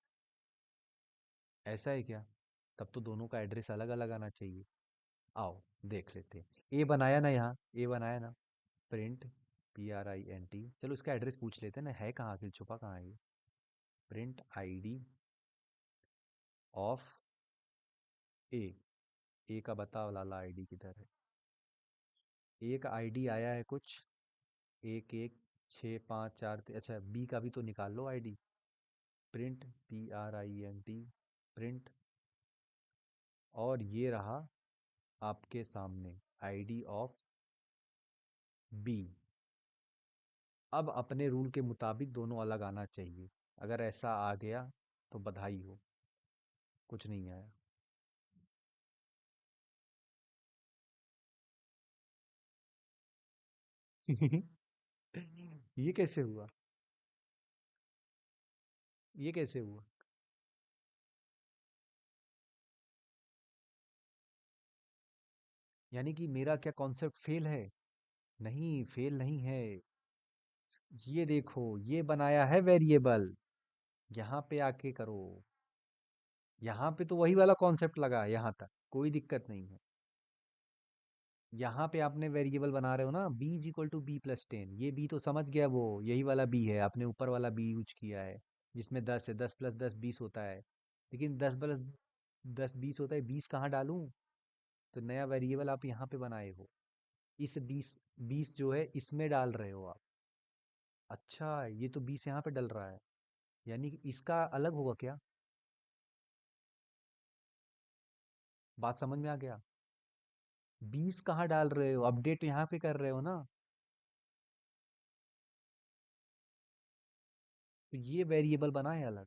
ऐसा है क्या? तब तो दोनों का एड्रेस अलग अलग आना चाहिए। आओ देख लेते हैं। ए बनाया ना, यहाँ ए बनाया ना, प्रिंट PRINT, चलो इसका एड्रेस पूछ लेते हैं ना, है कहाँ, आखिर छुपा कहाँ है ये। प्रिंट ID ऑफ ए, ए का बता लाला आईडी किधर है। ए का आईडी आया है कुछ, 116543, अच्छा बी का भी तो निकाल लो आईडी। प्रिंट PRINT, प्रिंट, और ये रहा आपके सामने आईडी ऑफ बी। अब अपने रूल के मुताबिक दोनों अलग आना चाहिए। अगर ऐसा आ गया तो बधाई हो, कुछ नहीं आया। ये कैसे हुआ? ये कैसे हुआ? यानी कि मेरा क्या कॉन्सेप्ट फेल है? नहीं, फेल नहीं है। ये देखो, ये बनाया है वेरिएबल, यहाँ पे आके करो। यहाँ पे तो वही वाला कॉन्सेप्ट लगा है, यहाँ तक कोई दिक्कत नहीं है। यहाँ पे आपने वेरिएबल बना रहे हो ना, B is equal to B+10, ये बी तो समझ गया, वो यही वाला बी है, आपने ऊपर वाला बी यूज किया है, जिसमें 10 है, 10 + 10 20 होता है। लेकिन 10 + 10 20 होता है, 20 कहाँ डालूं? तो नया वेरिएबल आप यहाँ पे बनाए हो, इस 20 जो है इसमें डाल रहे हो आप। अच्छा, ये तो 20 यहाँ पे डल रहा है, यानी कि इसका अलग होगा क्या? बात समझ में आ गया? 20 कहाँ डाल रहे हो, अपडेट यहाँ पे कर रहे हो ना। तो ये वेरिएबल बना है अलग।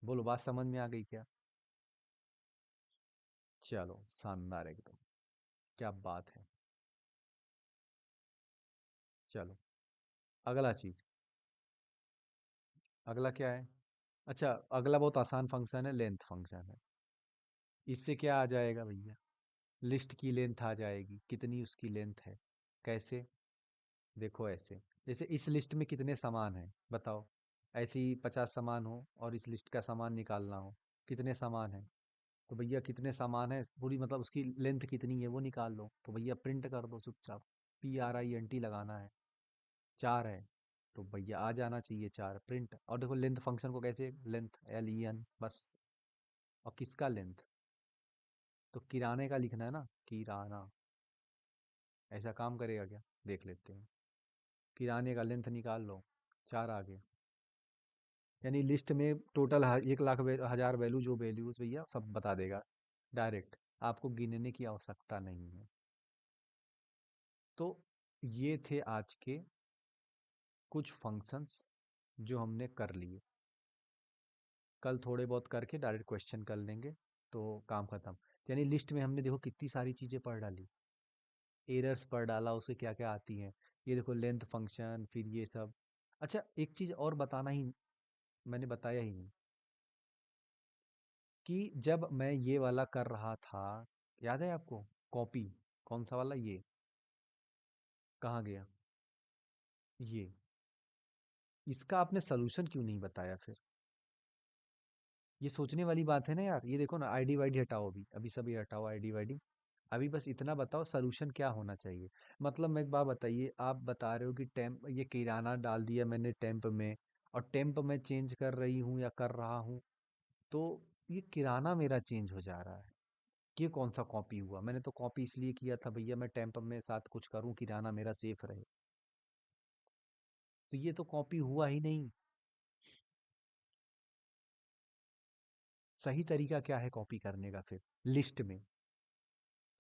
बोलो, बात समझ में आ गई क्या? चलो शानदार एकदम, क्या बात है। चलो, अगला चीज, अगला क्या है? अच्छा, अगला बहुत आसान फंक्शन है, लेंथ फंक्शन है। इससे क्या आ जाएगा भैया, लिस्ट की लेंथ आ जाएगी, कितनी उसकी लेंथ है। कैसे? देखो ऐसे, जैसे इस लिस्ट में कितने सामान हैं बताओ, ऐसे ही 50 सामान हो और इस लिस्ट का सामान निकालना हो, कितने सामान हैं? तो भैया कितने सामान है पूरी, मतलब उसकी लेंथ कितनी है वो निकाल लो, तो भैया प्रिंट कर दो चुपचाप, PRINT लगाना है। 4 है, तो भैया आ जाना चाहिए 4, प्रिंट। और देखो लेंथ फंक्शन को कैसे, लेंथ LEN बस। और किसका लेंथ? तो किराने का लिखना है ना, किराना। ऐसा काम करेगा क्या, देख लेते हैं। किराने का लेंथ निकाल लो, 4 आ गया। यानी लिस्ट में टोटल 1 लाख हजार वैल्यू, जो वैल्यूज भैया सब बता देगा डायरेक्ट, आपको गिनने की आवश्यकता नहीं है। तो ये थे आज के कुछ फंक्शंस जो हमने कर लिए। कल थोड़े बहुत करके डायरेक्ट क्वेश्चन कर लेंगे, तो काम खत्म। यानी लिस्ट में हमने देखो कितनी सारी चीजें पढ़ डाली, एरर्स पढ़ डाला, उसे क्या क्या आती हैं, ये देखो लेंथ फंक्शन, फिर ये सब। अच्छा, एक चीज और बताना ही, मैंने बताया ही नहीं, कि जब मैं ये वाला कर रहा था, याद है आपको, कॉपी, कौन सा वाला, ये कहाँ गया, ये इसका आपने सोल्यूशन क्यों नहीं बताया फिर? ये सोचने वाली बात है ना यार। ये देखो ना, आईडी वाईडी हटाओ, अभी अभी सभी हटाओ आईडी वाईडी। अभी बस इतना बताओ सोल्यूशन क्या होना चाहिए। मतलब मैं एक बात बताइए, आप बता रहे हो कि टेम्प ये किराना डाल दिया मैंने टेम्प में, और टेम्प में चेंज कर रही हूँ या कर रहा हूँ, तो ये किराना मेरा चेंज हो जा रहा है। ये कौन सा कॉपी हुआ? मैंने तो कॉपी इसलिए किया था भैया मैं टेम्प में साथ कुछ करूँ, किराना मेरा सेफ रहे। तो ये तो कॉपी हुआ ही नहीं। सही तरीका क्या है कॉपी करने का फिर? लिस्ट में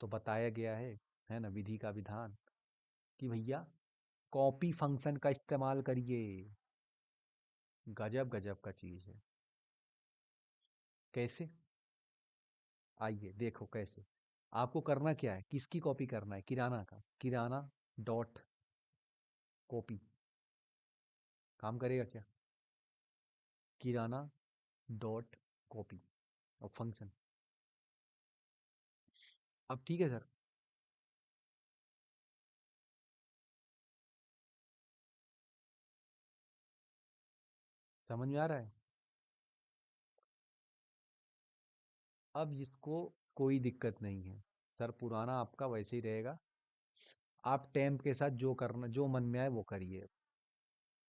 तो बताया गया है ना, विधि का विधान, कि भैया कॉपी फंक्शन का इस्तेमाल करिए। गजब गजब का चीज है। कैसे? आइए देखो कैसे। आपको करना क्या है, किसकी कॉपी करना है? किराना का। किराना डॉट कॉपी काम करेगा क्या? किराना डॉट कॉपी और फंक्शन। अब ठीक है सर। समझ में आ रहा है? अब इसको कोई दिक्कत नहीं है सर, पुराना आपका वैसे ही रहेगा। आप टेम्प के साथ जो करना, जो मन में आए वो करिए।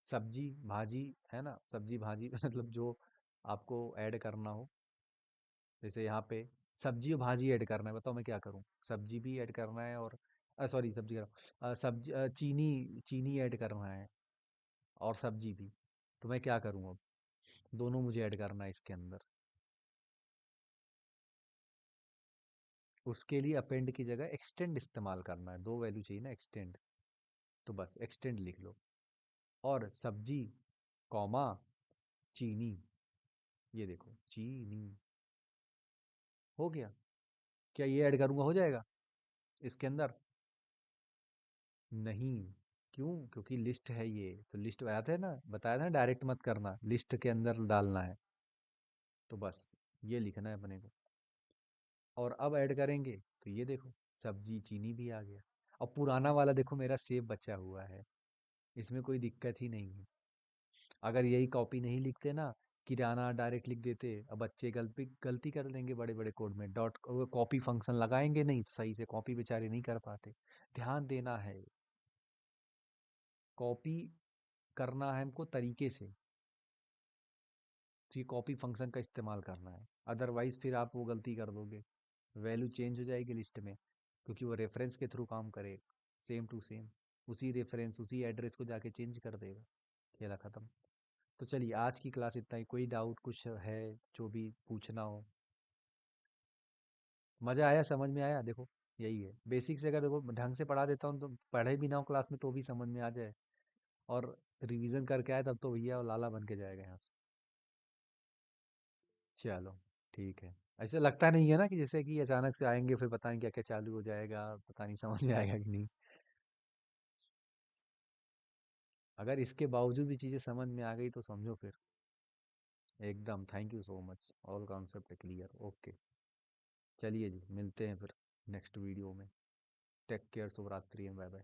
सब्जी भाजी, है ना, सब्जी भाजी मतलब जो आपको ऐड करना हो। जैसे यहाँ पे सब्जी और भाजी ऐड करना है, बताओ मैं क्या करूँ? सब्जी भी ऐड करना है, और सॉरी सब्जी कह रहा हूँ, सब्जी चीनी चीनी ऐड करना है, और सब्जी भी। तो मैं क्या करूँ अब? दोनों मुझे ऐड करना है इसके अंदर। उसके लिए अपेंड की जगह एक्सटेंड इस्तेमाल करना है, दो वैल्यू चाहिए ना, एक्सटेंड। तो बस एक्सटेंड लिख लो, और सब्जी कॉमा चीनी। ये देखो चीनी हो गया। क्या ये ऐड करूंगा हो जाएगा इसके अंदर? नहीं। क्यों? क्योंकि लिस्ट है ये, तो लिस्ट बताया था ना, डायरेक्ट मत करना, लिस्ट के अंदर डालना है। तो बस ये लिखना है अपने को। और अब ऐड करेंगे तो ये देखो, सब्जी चीनी भी आ गया। और पुराना वाला देखो मेरा सेव बचा हुआ है, इसमें कोई दिक्कत ही नहीं है। अगर यही कॉपी नहीं लिखते ना, किराना डायरेक्ट लिख देते, अब बच्चे गलती गलती कर लेंगे बड़े बड़े कोड में, डॉट कॉपी फंक्शन लगाएंगे नहीं तो सही से कॉपी बेचारे नहीं कर पाते। ध्यान देना है, कॉपी करना है हमको तरीके से। तो ये कॉपी फंक्शन का इस्तेमाल करना है, अदरवाइज फिर आप वो गलती कर दोगे, वैल्यू चेंज हो जाएगी लिस्ट में, क्योंकि वो रेफरेंस के थ्रू काम करे, सेम टू सेम उसी रेफरेंस उसी एड्रेस को जाके चेंज कर देगा। खेला खत्म। तो चलिए आज की क्लास इतना ही। कोई डाउट कुछ है जो भी पूछना हो? मजा आया, समझ में आया? देखो यही है बेसिक से, अगर देखो ढंग से पढ़ा देता हूँ तो पढ़े भी ना हो क्लास में तो भी समझ में आ जाए, और रिवीजन करके आए तब तो भैया लाला बन के जाएगा यहाँ से। चलो ठीक है। ऐसे लगता नहीं है ना कि जैसे कि अचानक से आएंगे फिर पता नहीं क्या क्या चालू हो जाएगा, पता नहीं समझ में आएगा कि नहीं। अगर इसके बावजूद भी चीजें समझ में आ गई तो समझो फिर एकदम thank you so much, all concept clear. Okay, चलिए जी मिलते हैं फिर नेक्स्ट वीडियो में। टेक केयर, शुभ रात्रि, बाय बाय।